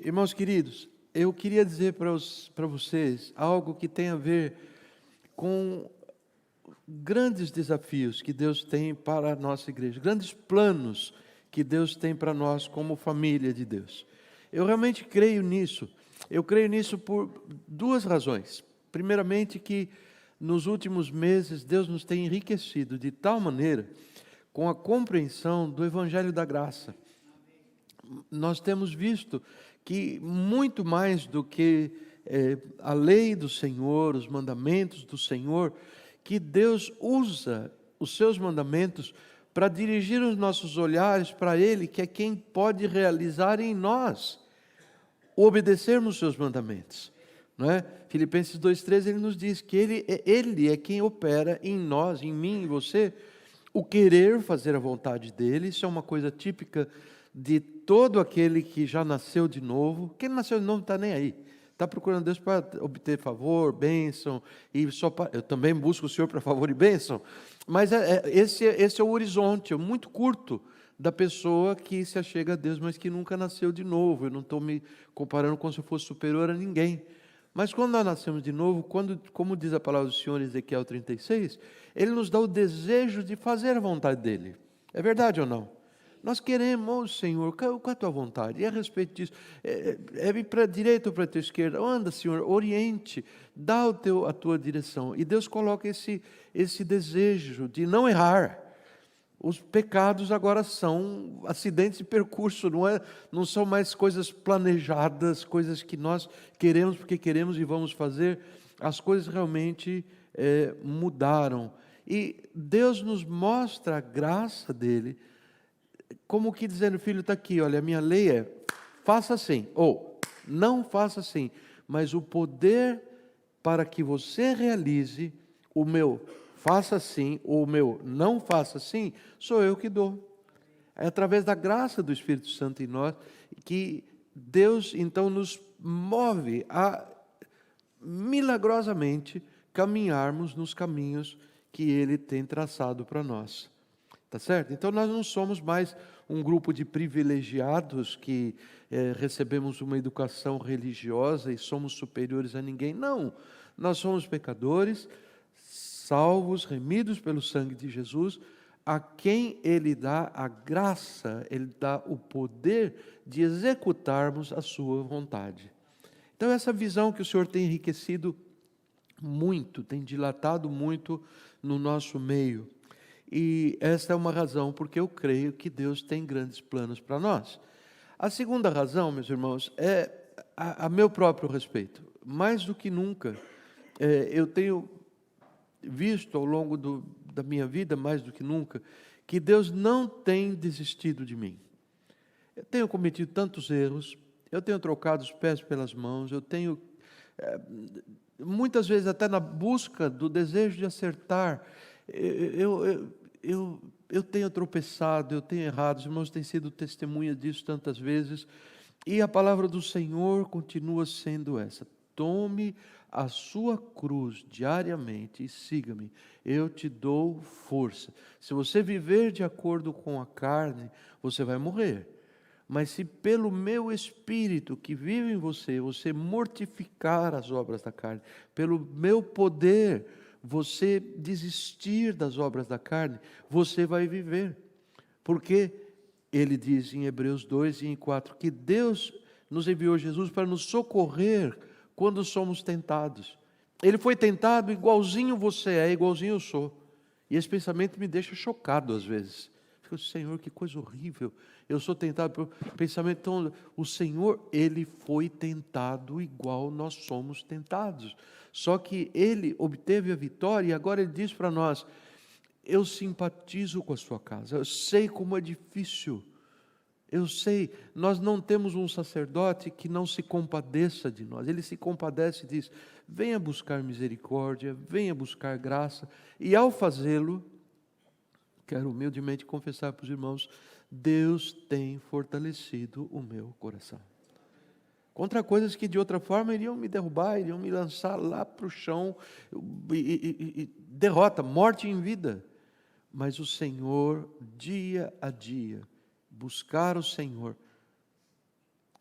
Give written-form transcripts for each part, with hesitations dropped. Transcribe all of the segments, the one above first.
Irmãos queridos, eu queria dizer para vocês algo que tem a ver com grandes desafios que Deus tem para a nossa igreja, grandes planos que Deus tem para nós como família de Deus. Eu realmente creio nisso. Eu creio nisso por duas razões. Primeiramente, que nos últimos meses Deus nos tem enriquecido de tal maneira com a compreensão do Evangelho da Graça. Nós temos visto que muito mais do que a lei do Senhor, os mandamentos do Senhor, que Deus usa os seus mandamentos para dirigir os nossos olhares para Ele, que é quem pode realizar em nós o obedecermos os seus mandamentos. Não é? Filipenses 2,13, ele nos diz que ele é quem opera em nós, em mim, em você, o querer fazer a vontade dEle. Isso é uma coisa típica de todo aquele que já nasceu de novo. Quem nasceu de novo não está nem aí. Está procurando Deus para obter favor, bênção, e eu também busco o Senhor para favor e bênção, mas esse é o horizonte, muito curto, da pessoa que se achega a Deus, mas que nunca nasceu de novo. Eu não estou me comparando como se eu fosse superior a ninguém. Mas quando nós nascemos de novo, como diz a palavra do Senhor em Ezequiel 36, Ele nos dá o desejo de fazer a vontade dEle. É verdade ou não? Nós queremos, Senhor, qual é a tua vontade? E a respeito disso, é para a direita ou para a tua esquerda? Anda, Senhor, oriente, dá a tua direção. E Deus coloca esse desejo de não errar. Os pecados agora são acidentes de percurso, não são mais coisas planejadas, coisas que nós queremos porque queremos e vamos fazer. As coisas realmente mudaram. E Deus nos mostra a graça dEle, como que dizendo: filho, está aqui, olha, a minha lei é, faça assim, ou não faça assim, mas o poder para que você realize o meu faça assim, ou o meu não faça assim, sou eu que dou. É através da graça do Espírito Santo em nós que Deus então nos move a milagrosamente caminharmos nos caminhos que Ele tem traçado para nós. Tá certo? Então nós não somos mais um grupo de privilegiados que recebemos uma educação religiosa e somos superiores a ninguém. Não, nós somos pecadores, salvos, remidos pelo sangue de Jesus, a quem Ele dá a graça, Ele dá o poder de executarmos a sua vontade. Então essa visão que o Senhor tem enriquecido muito, tem dilatado muito no nosso meio. E esta é uma razão porque eu creio que Deus tem grandes planos para nós. A segunda razão, meus irmãos, é a meu próprio respeito. Mais do que nunca, eu tenho visto ao longo da minha vida, mais do que nunca, que Deus não tem desistido de mim. Eu tenho cometido tantos erros, eu tenho trocado os pés pelas mãos, eu tenho, muitas vezes até na busca do desejo de acertar, eu tenho tropeçado, eu tenho errado. Os irmãos têm sido testemunha disso tantas vezes, e a palavra do Senhor continua sendo essa: tome a sua cruz diariamente e siga-me, eu te dou força. Se você viver de acordo com a carne, você vai morrer. Mas se pelo meu Espírito que vive em você, você mortificar as obras da carne, pelo meu poder, você desistir das obras da carne, você vai viver. Porque ele diz em Hebreus 2 e em 4, que Deus nos enviou Jesus para nos socorrer quando somos tentados. Ele foi tentado igualzinho você é, igualzinho eu sou. E esse pensamento me deixa chocado às vezes. Fico, Senhor, que coisa horrível. Eu sou tentado por pensamento tão... O Senhor, Ele foi tentado igual nós somos tentados. Só que Ele obteve a vitória e agora Ele diz para nós: eu simpatizo com a sua casa, eu sei como é difícil. Eu sei, nós não temos um sacerdote que não se compadeça de nós. Ele se compadece e diz: venha buscar misericórdia, venha buscar graça. E ao fazê-lo, quero humildemente confessar para os irmãos, Deus tem fortalecido o meu coração. Contra coisas que de outra forma iriam me derrubar, iriam me lançar lá para o chão, derrota, morte em vida. Mas o Senhor, dia a dia, buscar o Senhor,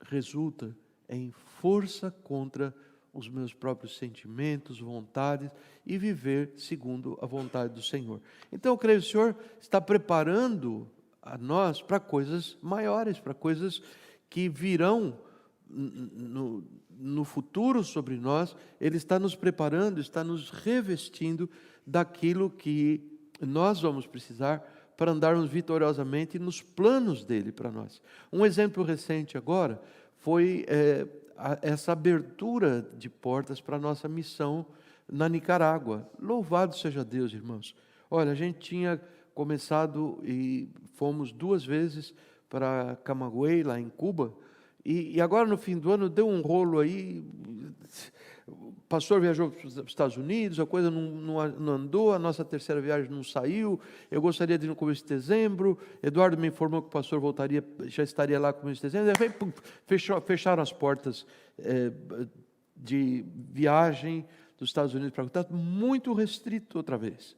resulta em força contra os meus próprios sentimentos, vontades, e viver segundo a vontade do Senhor. Então eu creio que o Senhor está preparando a nós para coisas maiores, para coisas que virão no futuro sobre nós. Ele está nos preparando, está nos revestindo daquilo que nós vamos precisar para andarmos vitoriosamente nos planos dele para nós. Um exemplo recente agora foi essa abertura de portas para a nossa missão na Nicarágua. Louvado seja Deus, irmãos. Olha, a gente tinha começado e fomos 2 vezes para Camagüey, lá em Cuba, e agora no fim do ano deu um rolo aí. O pastor viajou para os Estados Unidos, a coisa não andou, a nossa terceira viagem não saiu. Eu gostaria de ir no começo de dezembro. Eduardo me informou que o pastor voltaria, já estaria lá no começo de dezembro. Fecharam as portas de viagem dos Estados Unidos para cá. Está muito restrito outra vez.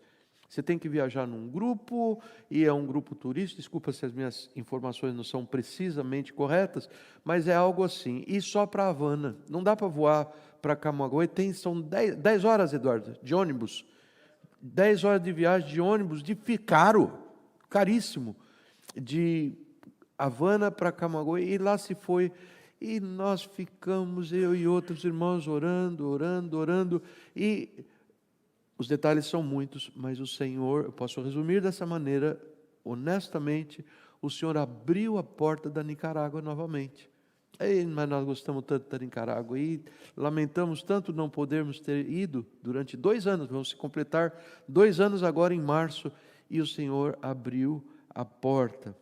Você tem que viajar num grupo, e é um grupo turístico. Desculpa se as minhas informações não são precisamente corretas, mas é algo assim. E só para Havana. Não dá para voar para Camagüey. São 10 horas, Eduardo, de ônibus. 10 horas de viagem de ônibus, caríssimo. De Havana para Camagüey, e lá se foi. E nós ficamos, eu e outros irmãos, orando. E os detalhes são muitos, mas o Senhor, eu posso resumir dessa maneira, honestamente, o Senhor abriu a porta da Nicarágua novamente. Mas nós gostamos tanto da Nicarágua e lamentamos tanto não podermos ter ido durante 2 anos, vamos se completar 2 anos agora em março, e o Senhor abriu a porta.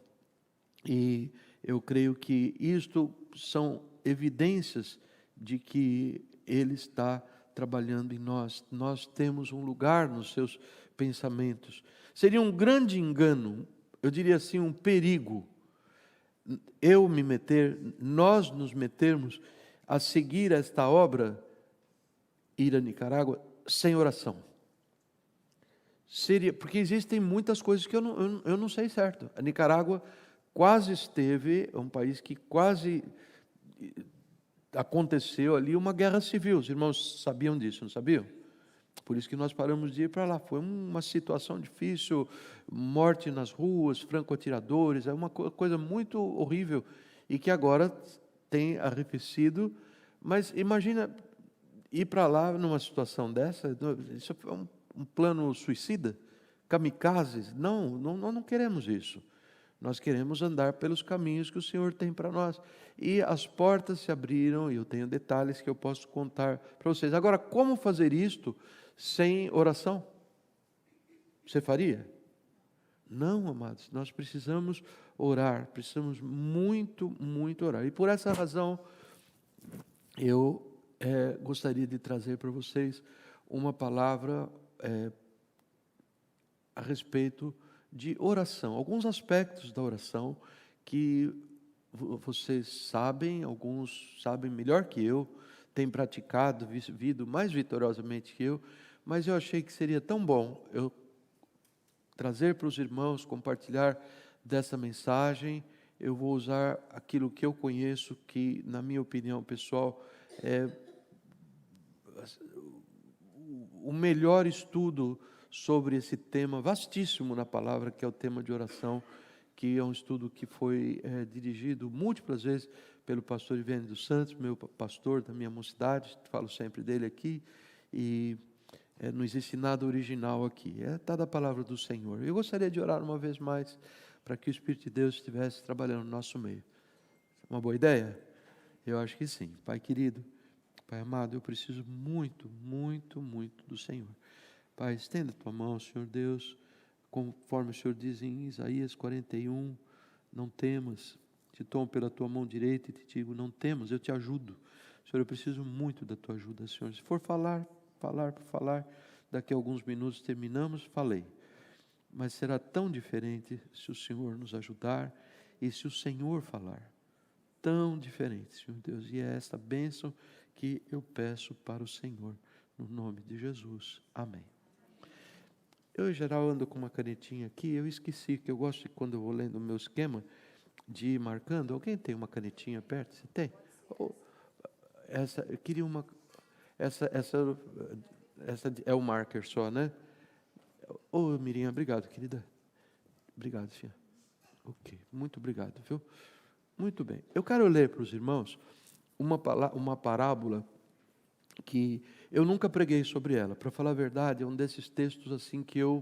E eu creio que isto são evidências de que Ele está trabalhando em nós. Nós temos um lugar nos seus pensamentos. Seria um grande engano, eu diria assim, um perigo, nós nos metermos a seguir esta obra, ir a Nicarágua, sem oração. Porque existem muitas coisas que eu não sei certo. A Nicarágua quase esteve, é um país que quase aconteceu ali uma guerra civil. Os irmãos sabiam disso, não sabiam? Por isso que nós paramos de ir para lá. Foi uma situação difícil, morte nas ruas, franco-atiradores, é uma coisa muito horrível, e que agora tem arrefecido. Mas imagina ir para lá numa situação dessa. Isso é um plano suicida, kamikazes. Não queremos isso. Nós queremos andar pelos caminhos que o Senhor tem para nós. E as portas se abriram, e eu tenho detalhes que eu posso contar para vocês. Agora, como fazer isto sem oração? Você faria? Não, amados, nós precisamos orar, precisamos muito, muito orar. E por essa razão, eu gostaria de trazer para vocês uma palavra a respeito de oração, alguns aspectos da oração que vocês sabem, alguns sabem melhor que eu, têm praticado, vivido mais vitoriosamente que eu, mas eu achei que seria tão bom eu trazer para os irmãos, compartilhar dessa mensagem. Eu vou usar aquilo que eu conheço, que, na minha opinião pessoal, é o melhor estudo sobre esse tema vastíssimo na palavra, que é o tema de oração, que é um estudo que foi dirigido múltiplas vezes pelo pastor Ivênio dos Santos, meu pastor da minha mocidade, falo sempre dele aqui, e não existe nada original aqui, está da palavra do Senhor. Eu gostaria de orar uma vez mais, para que o Espírito de Deus estivesse trabalhando no nosso meio. Uma boa ideia? Eu acho que sim. Pai querido, Pai amado, eu preciso muito, muito, muito do Senhor. Pai, estenda a tua mão, Senhor Deus, conforme o Senhor diz em Isaías 41, não temas, te tomo pela tua mão direita e te digo, não temas, eu te ajudo. Senhor, eu preciso muito da tua ajuda, Senhor. Se for falar, daqui a alguns minutos terminamos, falei. Mas será tão diferente se o Senhor nos ajudar e se o Senhor falar. Tão diferente, Senhor Deus. E é esta bênção que eu peço para o Senhor, no nome de Jesus. Amém. Eu, em geral, ando com uma canetinha aqui. Eu esqueci que eu gosto, de, quando eu vou lendo o meu esquema, de ir marcando. Alguém tem uma canetinha perto? Você tem? eu queria uma... Essa é o marker só, né? Ô, Miriam, obrigado, querida. Obrigado, filha. Ok, muito obrigado, viu? Muito bem. Eu quero ler para os irmãos uma parábola que eu nunca preguei sobre ela. Para falar a verdade, é um desses textos assim que eu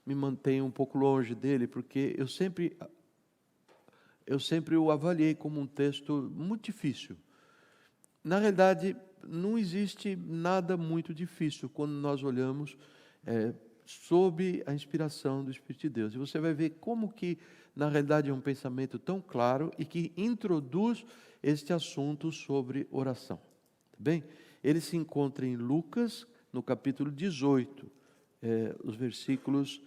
me mantenho um pouco longe dele, porque eu sempre o avaliei como um texto muito difícil. Na realidade, não existe nada muito difícil quando nós olhamos sob a inspiração do Espírito de Deus. E você vai ver como que, na realidade, é um pensamento tão claro e que introduz este assunto sobre oração. Tá bem? Ele se encontra em Lucas, no capítulo 18, os versículos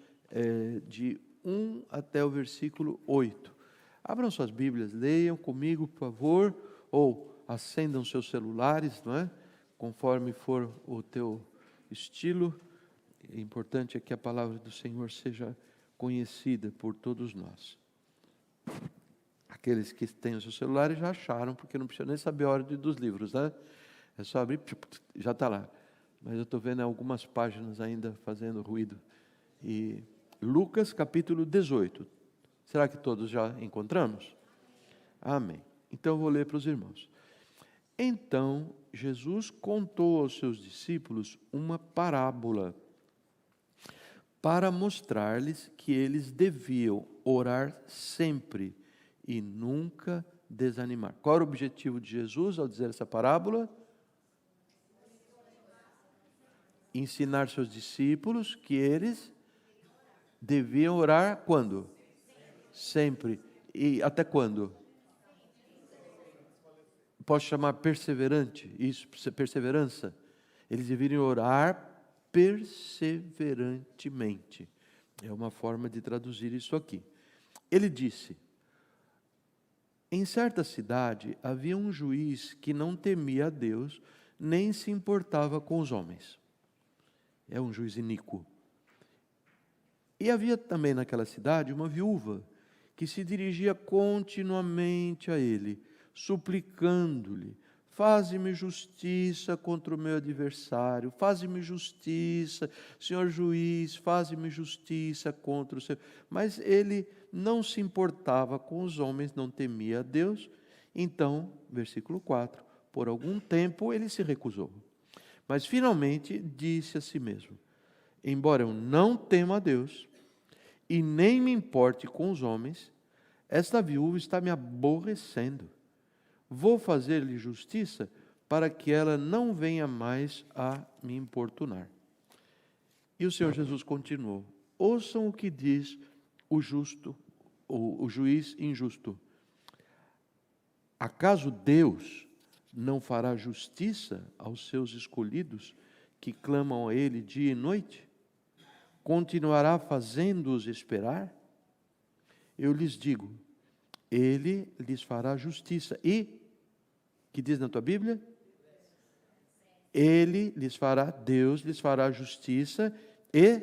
de 1 até o versículo 8. Abram suas Bíblias, leiam comigo, por favor, ou acendam seus celulares, não é? Conforme for o teu estilo. O importante é que a palavra do Senhor seja conhecida por todos nós. Aqueles que têm os seus celulares já acharam, porque não precisa nem saber a ordem dos livros, né? É só abrir, já está lá. Mas eu estou vendo algumas páginas ainda fazendo ruído. E Lucas capítulo 18. Será que todos já encontramos? Amém. Então eu vou ler para os irmãos. Então Jesus contou aos seus discípulos uma parábola para mostrar-lhes que eles deviam orar sempre e nunca desanimar. Qual era o objetivo de Jesus ao dizer essa parábola? Ensinar seus discípulos que eles deviam orar quando? Sempre. E até quando? Posso chamar perseverante? Isso, perseverança. Eles deveriam orar perseverantemente. É uma forma de traduzir isso aqui. Ele disse: em certa cidade havia um juiz que não temia a Deus, nem se importava com os homens. É um juiz iníquo. E havia também naquela cidade uma viúva que se dirigia continuamente a ele, suplicando-lhe: faze-me justiça contra o meu adversário, faze-me justiça, senhor juiz, faze-me justiça contra o seu... Mas ele não se importava com os homens, não temia a Deus. Então, versículo 4, por algum tempo ele se recusou. Mas finalmente disse a si mesmo: embora eu não tema a Deus e nem me importe com os homens, esta viúva está me aborrecendo. Vou fazer-lhe justiça para que ela não venha mais a me importunar. E o Senhor Jesus continuou: ouçam o que diz o justo, o juiz injusto. Acaso Deus não fará justiça aos seus escolhidos que clamam a Ele dia e noite? Continuará fazendo-os esperar? Eu lhes digo, Ele lhes fará justiça. E, que diz na tua Bíblia? Ele lhes fará, Deus lhes fará justiça e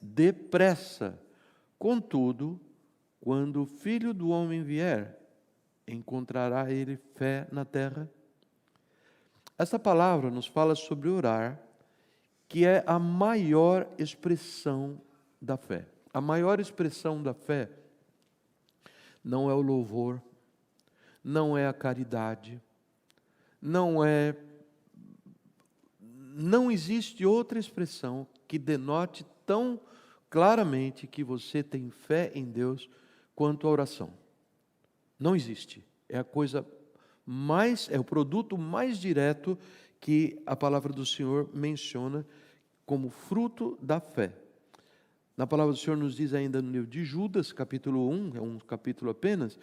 depressa. Contudo, quando o Filho do Homem vier, encontrará ele fé na terra? Esta palavra nos fala sobre orar, que é a maior expressão da fé. A maior expressão da fé não é o louvor, não é a caridade, não existe outra expressão que denote tão claramente que você tem fé em Deus quanto a oração. Não existe. É a coisa mais, é o produto mais direto que a palavra do Senhor menciona como fruto da fé. Na palavra do Senhor nos diz ainda no livro de Judas, capítulo 1, é um capítulo apenas,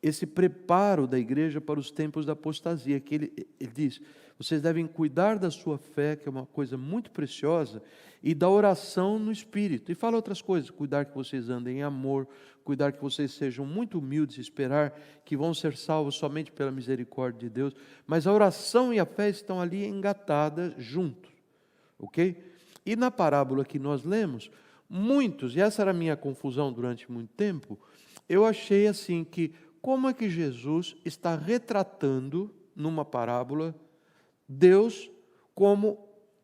esse preparo da igreja para os tempos da apostasia, que ele diz: vocês devem cuidar da sua fé, que é uma coisa muito preciosa, e da oração no Espírito. E fala outras coisas: cuidar que vocês andem em amor, cuidar que vocês sejam muito humildes, esperar que vão ser salvos somente pela misericórdia de Deus. Mas a oração e a fé estão ali engatadas juntos, ok? E na parábola que nós lemos, muitos, e essa era a minha confusão durante muito tempo, eu achei assim que, como é que Jesus está retratando numa parábola, Deus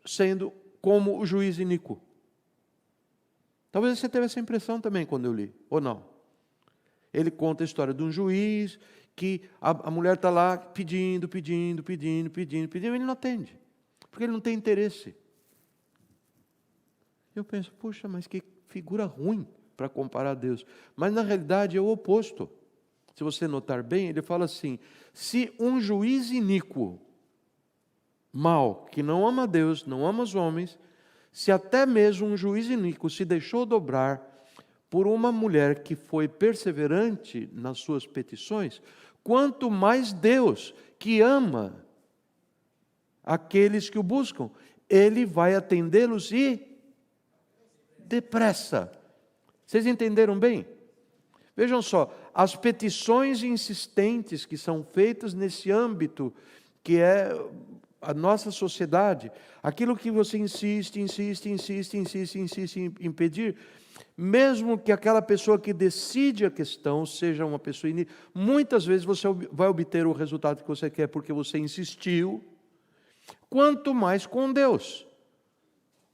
sendo como o juiz iníquo. Talvez você teve essa impressão também quando eu li, ou não? Ele conta a história de um juiz que a mulher está lá pedindo, e ele não atende, porque ele não tem interesse. Eu penso, puxa, mas que figura ruim para comparar a Deus. Mas na realidade é o oposto. Se você notar bem, ele fala assim: se um juiz iníquo, mau, que não ama Deus, não ama os homens, se até mesmo um juiz iníquo se deixou dobrar por uma mulher que foi perseverante nas suas petições, quanto mais Deus, que ama aqueles que o buscam, Ele vai atendê-los e depressa. Vocês entenderam bem? Vejam só, as petições insistentes que são feitas nesse âmbito, que é a nossa sociedade, aquilo que você insiste em pedir, mesmo que aquela pessoa que decide a questão seja uma pessoa iníqua, muitas vezes você vai obter o resultado que você quer porque você insistiu, quanto mais com Deus,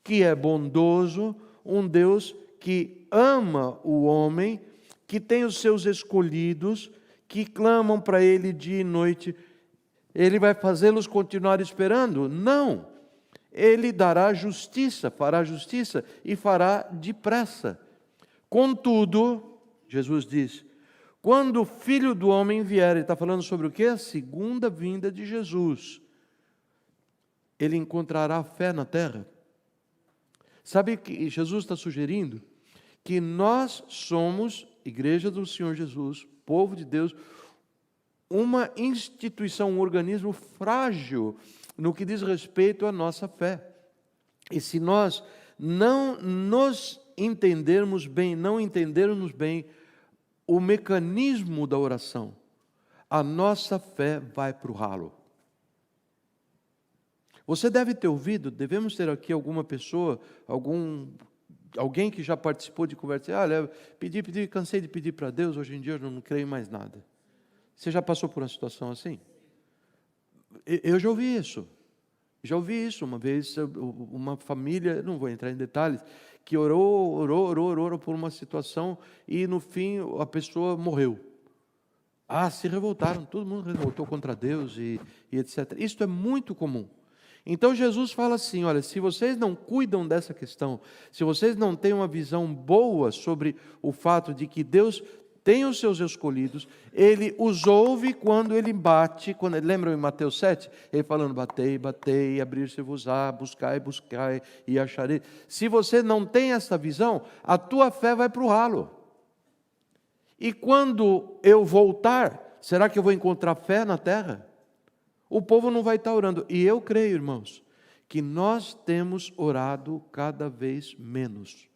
que é bondoso, um Deus que ama o homem, que tem os seus escolhidos, que clamam para Ele dia e noite. Ele vai fazê-los continuar esperando? Não. Ele dará justiça, fará justiça e fará depressa. Contudo, Jesus diz, quando o Filho do Homem vier, ele está falando sobre o quê? A segunda vinda de Jesus. Ele encontrará fé na terra? Sabe que Jesus está sugerindo? Que nós somos, Igreja do Senhor Jesus, povo de Deus, uma instituição, um organismo frágil no que diz respeito à nossa fé. E se nós não nos entendermos bem o mecanismo da oração, a nossa fé vai para o ralo. Você deve ter ouvido, devemos ter aqui alguma pessoa, alguém que já participou de conversa, olha, cansei de pedir para Deus, hoje em dia eu não creio em mais nada. Você já passou por uma situação assim? Eu já ouvi isso. Já ouvi isso uma vez, uma família, não vou entrar em detalhes, que orou por uma situação e no fim a pessoa morreu. Se revoltaram, todo mundo revoltou contra Deus e etc. Isso é muito comum. Então Jesus fala assim, olha, se vocês não cuidam dessa questão, se vocês não têm uma visão boa sobre o fato de que Deus tem os seus escolhidos, Ele os ouve quando Ele bate, lembram em Mateus 7? Ele falando, batei, abrir-se-vos-á, buscai e acharei. Se você não tem essa visão, a tua fé vai para o ralo. E quando eu voltar, será que eu vou encontrar fé na terra? O povo não vai estar orando. E eu creio, irmãos, que nós temos orado cada vez menos.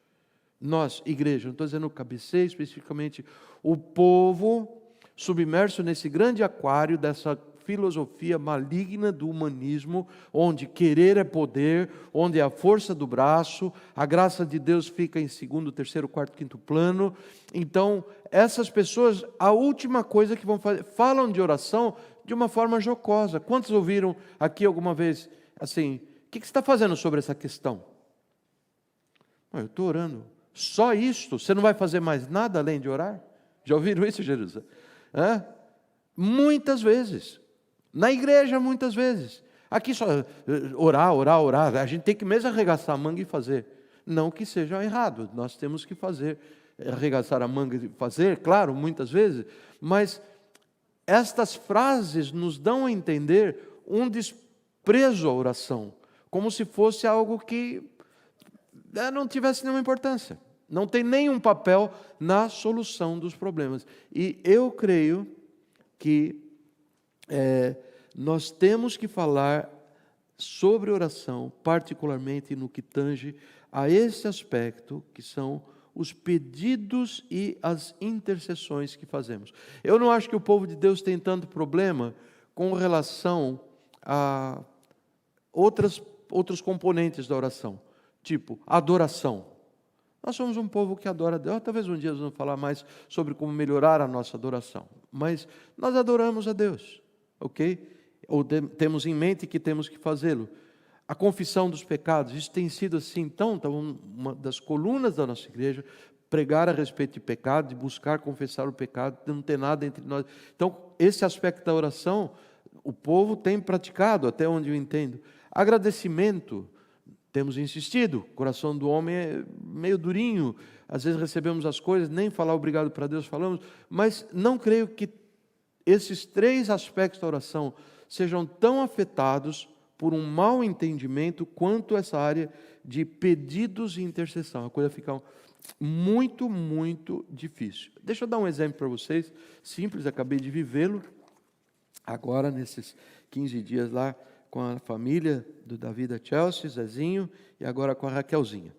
Nós, igreja, não estou dizendo cabeceio especificamente, o povo submerso nesse grande aquário dessa filosofia maligna do humanismo, onde querer é poder, onde é a força do braço, a graça de Deus fica em segundo, terceiro, quarto, quinto plano. Então, essas pessoas, a última coisa que vão fazer, falam de oração de uma forma jocosa. Quantos ouviram aqui alguma vez assim, o que você está fazendo sobre essa questão? Eu estou orando. Só isto? Você não vai fazer mais nada além de orar? Já ouviram isso, Jerusalém? Muitas vezes. Na igreja, muitas vezes. Aqui só orar. A gente tem que mesmo arregaçar a manga e fazer. Não que seja errado. Nós temos que fazer, arregaçar a manga e fazer, claro, muitas vezes. Mas estas frases nos dão a entender um desprezo à oração. Como se fosse algo que não tivesse nenhuma importância, não tem nenhum papel na solução dos problemas. E eu creio que nós temos que falar sobre oração, particularmente no que tange a esse aspecto, que são os pedidos e as intercessões que fazemos. Eu não acho que o povo de Deus tem tanto problema com relação a outros componentes da oração. Tipo, adoração. Nós somos um povo que adora Deus. Talvez um dia nós vamos falar mais sobre como melhorar a nossa adoração. Mas nós adoramos a Deus, ok? ou temos em mente que temos que fazê-lo. A confissão dos pecados, isso tem sido assim, então, uma das colunas da nossa igreja, pregar a respeito de pecado, de buscar confessar o pecado, de não ter nada entre nós. Então, esse aspecto da oração, o povo tem praticado, até onde eu entendo. Agradecimento, temos insistido, o coração do homem é meio durinho, às vezes recebemos as coisas, nem falar obrigado para Deus falamos, mas não creio que esses 3 aspectos da oração sejam tão afetados por um mau entendimento quanto essa área de pedidos e intercessão. A coisa fica muito, muito difícil. Deixa eu dar um exemplo para vocês, simples, acabei de vivê-lo agora nesses 15 dias lá com a família do Davi da Chelsea, Zezinho, e agora com a Raquelzinha.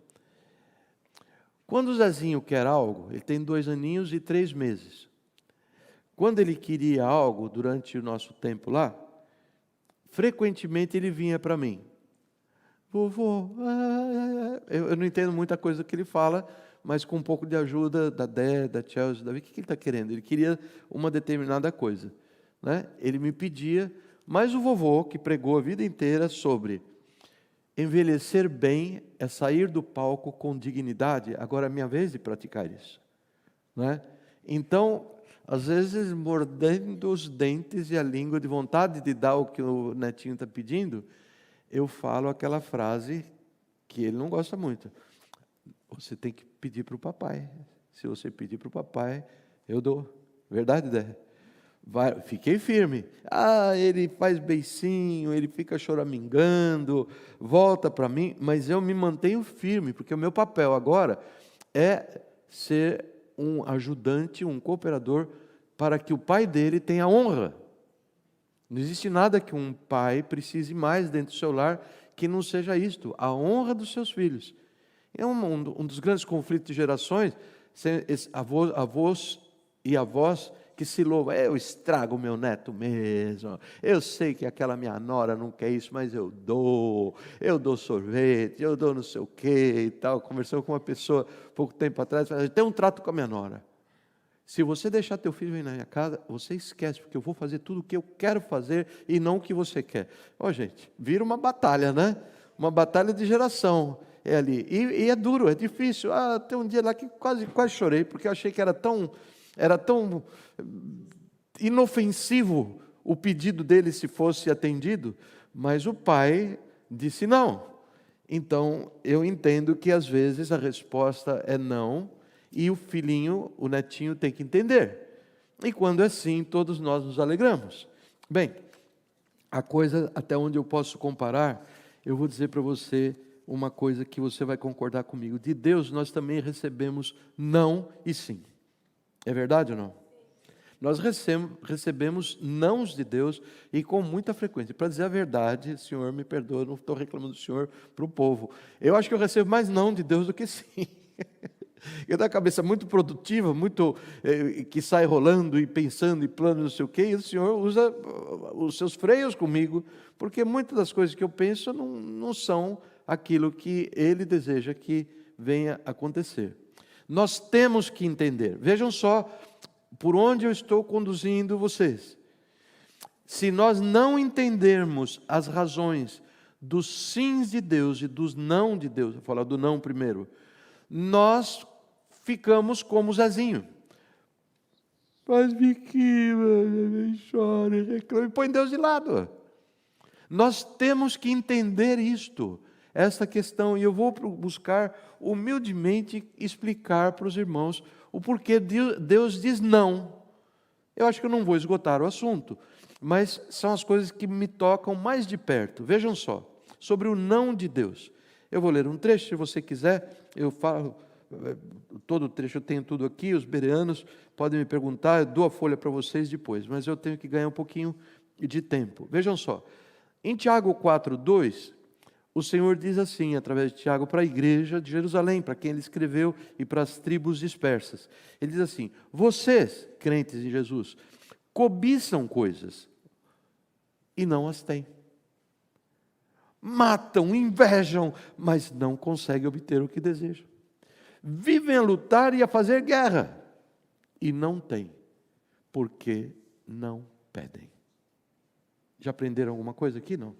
Quando o Zezinho quer algo, ele tem 2 aninhos e 3 meses. Quando ele queria algo durante o nosso tempo lá, frequentemente ele vinha para mim. Vovô, eu não entendo muita coisa que ele fala, mas com um pouco de ajuda da Dé, da Chelsea, Davi, o que ele está querendo? Ele queria uma determinada coisa, né? Ele me pedia, mas o vovô, que pregou a vida inteira sobre envelhecer bem é sair do palco com dignidade, agora é minha vez de praticar isso, né? Então, às vezes, mordendo os dentes e a língua de vontade de dar o que o netinho está pedindo, eu falo aquela frase que ele não gosta muito. Você tem que pedir para o papai. Se você pedir para o papai, eu dou. Verdade, Dé? Fiquei firme. Ele faz beicinho, ele fica choramingando, volta para mim, mas eu me mantenho firme, porque o meu papel agora é ser um ajudante, um cooperador, para que o pai dele tenha honra. Não existe nada que um pai precise mais dentro do seu lar que não seja isto, a honra dos seus filhos. É um dos grandes conflitos de gerações, avós e avós que se louvam. Eu estrago o meu neto mesmo, eu sei que aquela minha nora não quer isso, mas eu dou sorvete, eu dou não sei o quê e tal. Conversando com uma pessoa pouco tempo atrás, eu tenho um trato com a minha nora. Se você deixar teu filho vir na minha casa, você esquece, porque eu vou fazer tudo o que eu quero fazer e não o que você quer. Gente, vira uma batalha, né? Uma batalha de geração. É ali. E é duro, é difícil. Tem um dia lá que quase chorei, porque eu achei que era tão inofensivo o pedido dele se fosse atendido, mas o pai disse não. Então, eu entendo que às vezes a resposta é não, e o filhinho, o netinho, tem que entender. E quando é assim, todos nós nos alegramos. Bem, a coisa até onde eu posso comparar, eu vou dizer para você uma coisa que você vai concordar comigo. De Deus nós também recebemos não e sim. É verdade ou não? Nós recebemos nãos de Deus e com muita frequência. Para dizer a verdade, Senhor, me perdoa, não estou reclamando do Senhor para o povo. Eu acho que eu recebo mais não de Deus do que sim. Eu tenho a cabeça muito produtiva, muito que sai rolando e pensando e plano, não sei o quê, e o Senhor usa os seus freios comigo, porque muitas das coisas que eu penso não são aquilo que Ele deseja que venha acontecer. Nós temos que entender. Vejam só por onde eu estou conduzindo vocês. Se nós não entendermos as razões dos sims de Deus e dos não de Deus, vou falar do não primeiro, nós ficamos como o Zezinho. Faz biquinho, chora, reclama, e põe Deus de lado. Nós temos que entender isto, esta questão, e eu vou buscar humildemente explicar para os irmãos o porquê Deus diz não. Eu acho que eu não vou esgotar o assunto, mas são as coisas que me tocam mais de perto. Vejam só, sobre o não de Deus. Eu vou ler um trecho, se você quiser, eu falo todo o trecho, eu tenho tudo aqui, os bereanos podem me perguntar, eu dou a folha para vocês depois, mas eu tenho que ganhar um pouquinho de tempo. Vejam só, em Tiago 4:2, o Senhor diz assim, através de Tiago, para a igreja de Jerusalém, para quem ele escreveu e para as tribos dispersas. Ele diz assim: vocês, crentes em Jesus, cobiçam coisas e não as têm. Matam, invejam, mas não conseguem obter o que desejam. Vivem a lutar e a fazer guerra e não têm, porque não pedem. Já aprenderam alguma coisa aqui? Não.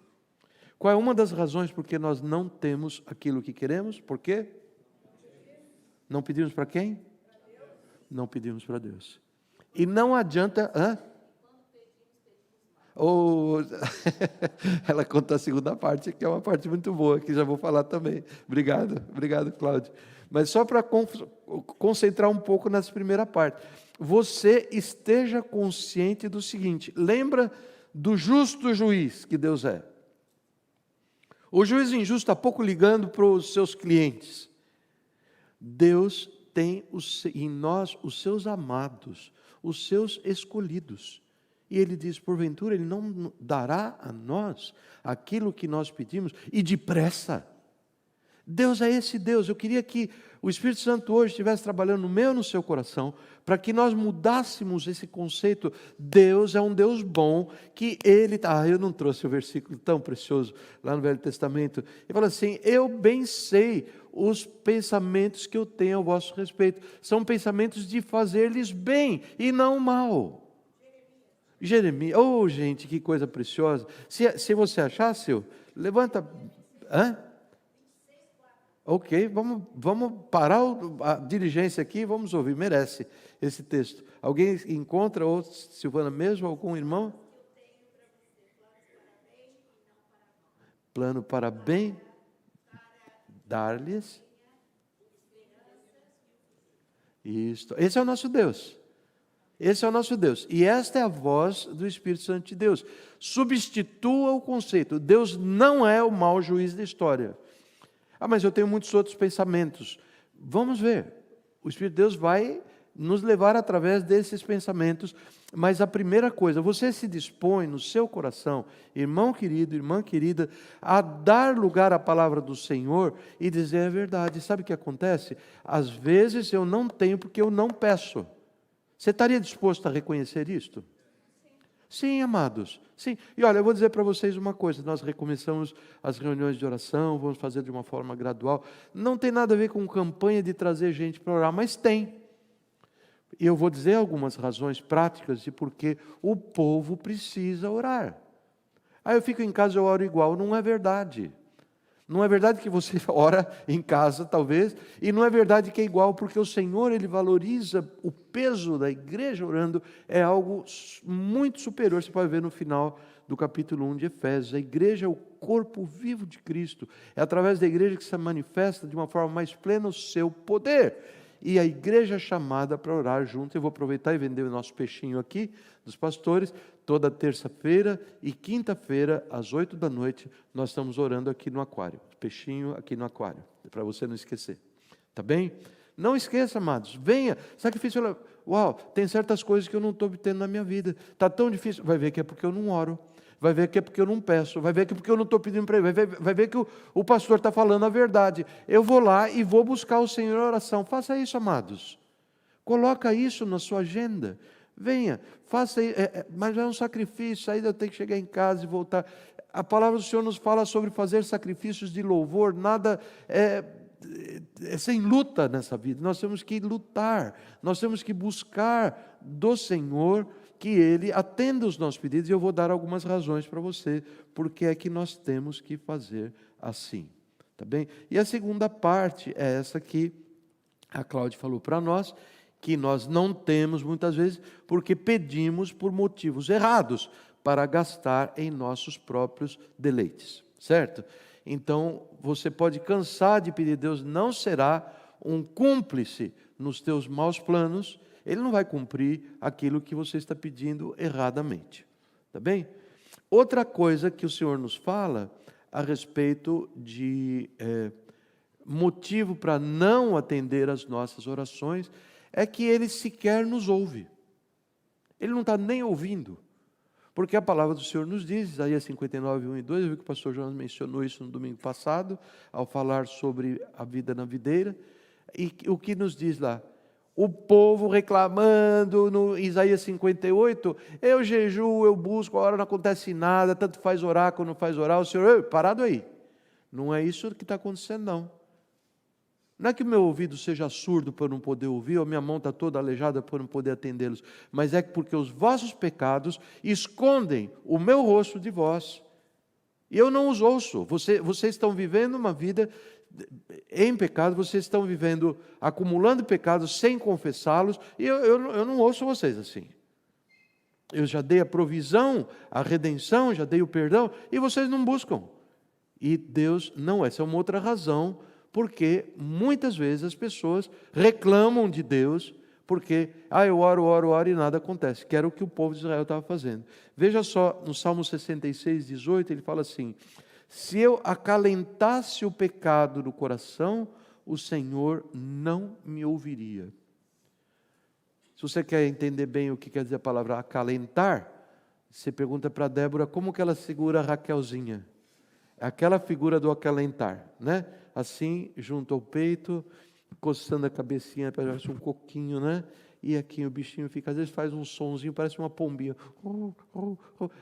Qual é uma das razões por que nós não temos aquilo que queremos? Por quê? Não pedimos para quem? Não pedimos para Deus. E não adianta... Ou ela conta a segunda parte, que é uma parte muito boa, que já vou falar também. Obrigado, Cláudio. Mas só para concentrar um pouco nessa primeira parte. Você esteja consciente do seguinte: lembra do justo juiz que Deus é. O juiz injusto está pouco ligando para os seus clientes. Deus tem em nós os seus amados, os seus escolhidos. E Ele diz, porventura, Ele não dará a nós aquilo que nós pedimos, e depressa. Deus é esse Deus. Eu queria que o Espírito Santo hoje estivesse trabalhando no meu e no seu coração, para que nós mudássemos esse conceito. Deus é um Deus bom, que Ele... eu não trouxe o versículo tão precioso lá no Velho Testamento. Ele fala assim, eu bem sei os pensamentos que eu tenho ao vosso respeito. São pensamentos de fazer-lhes bem e não mal. Jeremias, gente, que coisa preciosa. Se você achar, seu, levanta. Ok, vamos parar a diligência aqui e vamos ouvir, merece esse texto. Alguém encontra, ou Silvana mesmo, algum irmão? Plano para bem, dar-lhes. Isto. Esse é o nosso Deus. Esse é o nosso Deus. E esta é a voz do Espírito Santo de Deus. Substitua o conceito. Deus não é o mau juiz da história. Mas eu tenho muitos outros pensamentos. Vamos ver. O Espírito de Deus vai nos levar através desses pensamentos. Mas a primeira coisa, você se dispõe no seu coração, irmão querido, irmã querida, a dar lugar à palavra do Senhor e dizer a verdade. Sabe o que acontece? Às vezes eu não tenho porque eu não peço. Você estaria disposto a reconhecer isto? Sim, amados. Sim. E olha, eu vou dizer para vocês uma coisa. Nós recomeçamos as reuniões de oração, vamos fazer de uma forma gradual. Não tem nada a ver com campanha de trazer gente para orar, mas tem. E eu vou dizer algumas razões práticas de por que o povo precisa orar. Eu fico em casa e eu oro igual. Não é verdade. Não é verdade que você ora em casa, talvez, e não é verdade que é igual, porque o Senhor, Ele valoriza o peso da igreja orando, é algo muito superior. Você pode ver no final do capítulo 1 de Efésios. A igreja é o corpo vivo de Cristo. É através da igreja que se manifesta de uma forma mais plena o seu poder. E a igreja é chamada para orar junto. Eu vou aproveitar e vender o nosso peixinho aqui, dos pastores. Toda terça-feira e quinta-feira, às 8 da noite, nós estamos orando aqui no aquário. Peixinho aqui no aquário, para você não esquecer. Tá bem? Não esqueça, amados. Venha. Sacrifício. Uau, tem certas coisas que eu não estou obtendo na minha vida. Está tão difícil. Vai ver que é porque eu não oro. Vai ver que é porque eu não peço, vai ver que é porque eu não estou pedindo para ele, vai ver que o pastor está falando a verdade. Eu vou lá e vou buscar o Senhor em oração. Faça isso, amados. Coloca isso na sua agenda. Venha, faça isso, mas é um sacrifício, aí eu tenho que chegar em casa e voltar. A palavra do Senhor nos fala sobre fazer sacrifícios de louvor, nada é sem luta nessa vida. Nós temos que lutar, nós temos que buscar do Senhor que Ele atenda os nossos pedidos, e eu vou dar algumas razões para você, porque é que nós temos que fazer assim, tá bem? E a segunda parte é essa que a Cláudia falou para nós, que nós não temos muitas vezes, porque pedimos por motivos errados, para gastar em nossos próprios deleites, certo? Então, você pode cansar de pedir, Deus não será um cúmplice nos teus maus planos, Ele não vai cumprir aquilo que você está pedindo erradamente, tá bem? Outra coisa que o Senhor nos fala a respeito de motivo para não atender às nossas orações, é que Ele sequer nos ouve. Ele não está nem ouvindo. Porque a palavra do Senhor nos diz, Isaías 59, 1 e 2, eu vi que o pastor Jonas mencionou isso no domingo passado, ao falar sobre a vida na videira, e o que nos diz lá? O povo reclamando no Isaías 58, eu jejuo, eu busco, a hora não acontece nada, tanto faz orar quando não faz orar, o Senhor, parado aí. Não é isso que está acontecendo, não. Não é que o meu ouvido seja surdo para não poder ouvir, ou minha mão está toda aleijada para não poder atendê-los, mas é porque os vossos pecados escondem o meu rosto de vós, e eu não os ouço. Vocês estão vivendo uma vida em pecado, vocês estão vivendo, acumulando pecados sem confessá-los, e eu não ouço vocês assim. Eu já dei a provisão, a redenção, já dei o perdão, e vocês não buscam. E Deus não, essa é uma outra razão, porque muitas vezes as pessoas reclamam de Deus, porque, eu oro e nada acontece, que era o que o povo de Israel estava fazendo. Veja só, no Salmo 66, 18, ele fala assim: se eu acalentasse o pecado no coração, o Senhor não me ouviria. Se você quer entender bem o que quer dizer a palavra acalentar, você pergunta para Débora como que ela segura a Raquelzinha. Aquela figura do acalentar, né? Assim, junto ao peito, coçando a cabecinha, parece um coquinho, né? E aqui o bichinho fica, às vezes faz um sonzinho, parece uma pombinha.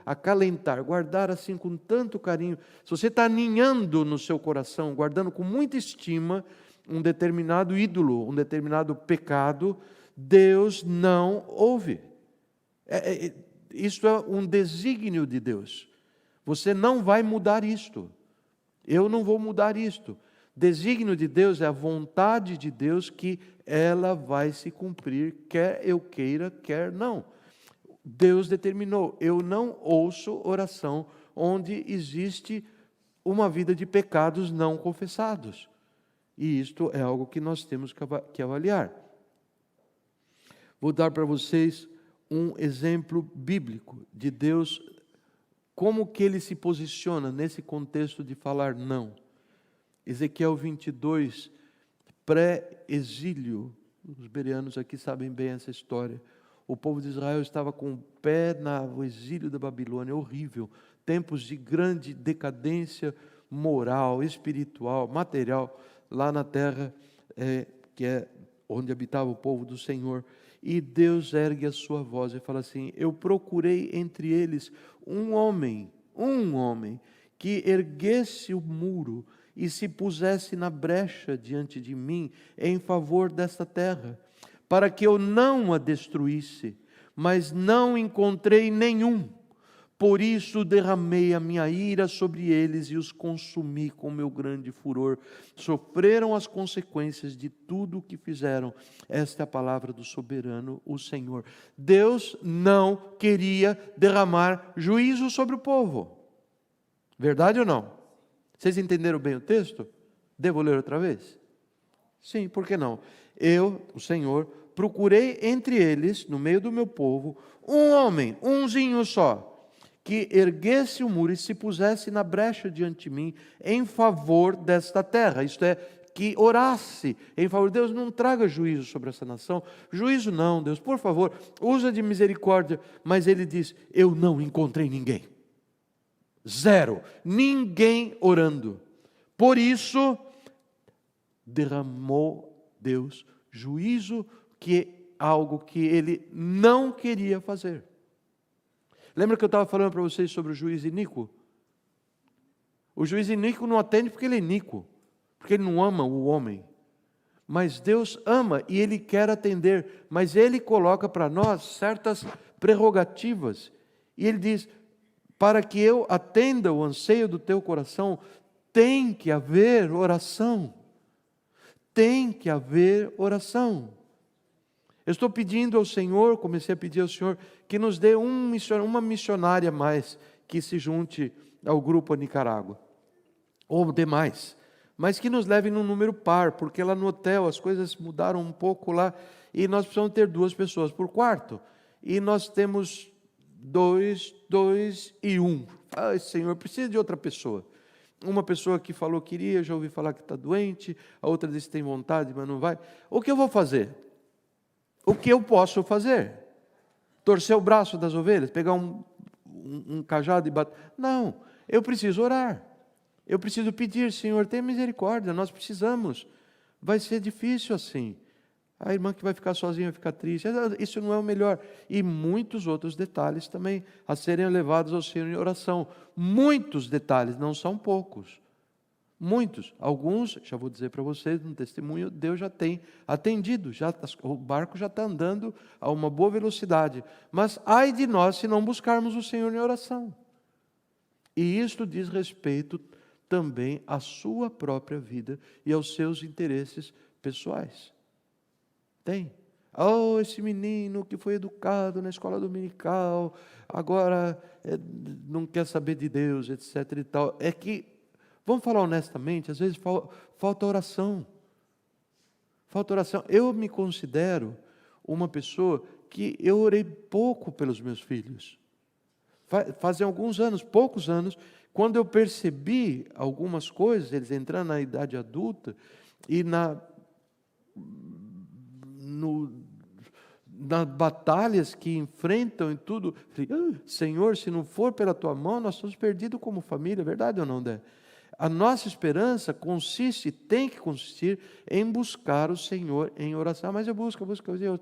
Acalentar, guardar assim com tanto carinho. Se você está aninhando no seu coração, guardando com muita estima um determinado ídolo, um determinado pecado, Deus não ouve. Isto é um desígnio de Deus. Você não vai mudar isto. Eu não vou mudar isto. Desígnio de Deus é a vontade de Deus que ela vai se cumprir, quer eu queira, quer não. Deus determinou. Eu não ouço oração onde existe uma vida de pecados não confessados. E isto é algo que nós temos que avaliar. Vou dar para vocês um exemplo bíblico de Deus, como que Ele se posiciona nesse contexto de falar não. Ezequiel 22, pré-exílio. Os bereanos aqui sabem bem essa história. O povo de Israel estava com o pé no exílio da Babilônia, horrível. Tempos de grande decadência moral, espiritual, material, lá na terra que é onde habitava o povo do Senhor. E Deus ergue a sua voz e fala assim: eu procurei entre eles um homem, que erguesse o muro e se pusesse na brecha diante de mim em favor desta terra, para que eu não a destruísse, mas não encontrei nenhum. Por isso derramei a minha ira sobre eles e os consumi com meu grande furor. Sofreram as consequências de tudo o que fizeram. Esta é a palavra do soberano, o Senhor. Deus não queria derramar juízo sobre o povo. Verdade ou não? Vocês entenderam bem o texto? Devo ler outra vez? Sim, por que não? Eu, o Senhor, procurei entre eles, no meio do meu povo, um homem, umzinho só, que erguesse o muro e se pusesse na brecha diante de mim em favor desta terra. Isto é, que orasse em favor de Deus, não traga juízo sobre essa nação. Juízo não, Deus, por favor, usa de misericórdia. Mas ele diz: eu não encontrei ninguém. Zero. Ninguém orando. Por isso, derramou Deus juízo, que é algo que ele não queria fazer. Lembra que eu estava falando para vocês sobre o juiz iníquo? O juiz iníquo não atende porque ele é iníquo, porque ele não ama o homem. Mas Deus ama e Ele quer atender, mas Ele coloca para nós certas prerrogativas. E Ele diz: para que eu atenda o anseio do teu coração, tem que haver oração. Tem que haver oração. Eu estou pedindo ao Senhor, comecei a pedir ao Senhor, que nos dê uma missionária a mais, que se junte ao grupo a Nicarágua, ou demais, mas que nos leve num número par, porque lá no hotel as coisas mudaram um pouco lá, e nós precisamos ter 2 pessoas por quarto, e nós temos 2 e 1. Ai, Senhor, preciso de outra pessoa. Uma pessoa que falou que iria, já ouvi falar que está doente, a outra disse que tem vontade, mas não vai. O que eu vou fazer? O que eu posso fazer? Torcer o braço das ovelhas? Pegar um cajado e bater? Não, eu preciso orar. Eu preciso pedir: Senhor, tenha misericórdia, nós precisamos. Vai ser difícil assim. A irmã que vai ficar sozinha vai ficar triste. Isso não é o melhor. E muitos outros detalhes também a serem levados ao Senhor em oração. Muitos detalhes, não são poucos. Muitos, alguns, já vou dizer para vocês, no testemunho, Deus já tem atendido, o barco já está andando a uma boa velocidade. Mas ai de nós se não buscarmos o Senhor em oração. E isto diz respeito também à sua própria vida e aos seus interesses pessoais. Tem. Oh, esse menino que foi educado na escola dominical, agora não quer saber de Deus, etc. e tal. É que, vamos falar honestamente, às vezes falta oração. Falta oração. Eu me considero uma pessoa que eu orei pouco pelos meus filhos. Fazem alguns anos, poucos anos, quando eu percebi algumas coisas, eles entrando na idade adulta e nas batalhas que enfrentam e tudo, falei, Senhor, se não for pela tua mão, nós estamos perdidos como família, verdade ou não, Dé? A nossa esperança tem que consistir em buscar o Senhor em oração. Mas eu busco,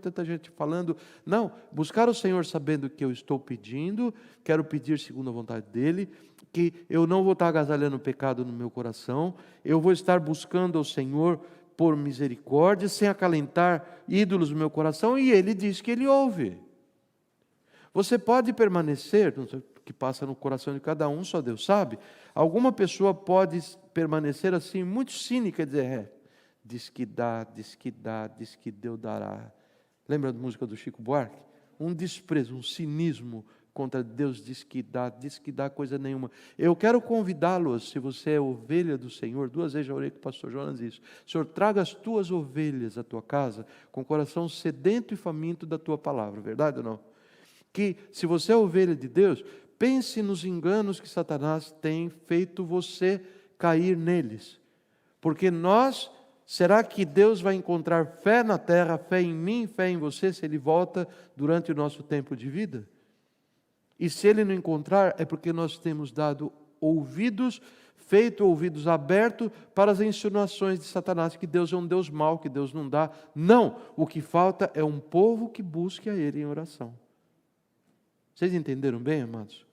tanta gente falando. Não, buscar o Senhor sabendo que eu estou pedindo, quero pedir segundo a vontade dEle, que eu não vou estar agasalhando o pecado no meu coração, eu vou estar buscando ao Senhor por misericórdia, sem acalentar ídolos no meu coração, e Ele diz que Ele ouve. Você pode permanecer, não sei o que passa no coração de cada um, só Deus sabe. Alguma pessoa pode permanecer assim, muito cínica, e dizer, diz que dá, diz que Deus dará. Lembra da música do Chico Buarque? Um desprezo, um cinismo contra Deus, diz que dá coisa nenhuma. Eu quero convidá-los, se você é ovelha do Senhor, 2 vezes já orei com o pastor Jonas isso, Senhor, traga as tuas ovelhas à tua casa, com o coração sedento e faminto da tua palavra, verdade ou não? Que se você é ovelha de Deus, pense nos enganos que Satanás tem feito você cair neles. Porque será que Deus vai encontrar fé na terra, fé em mim, fé em você, se Ele volta durante o nosso tempo de vida? E se Ele não encontrar, é porque nós temos dado feito ouvidos abertos para as insinuações de Satanás, que Deus é um Deus mau, que Deus não dá. Não, o que falta é um povo que busque a Ele em oração. Vocês entenderam bem, amados?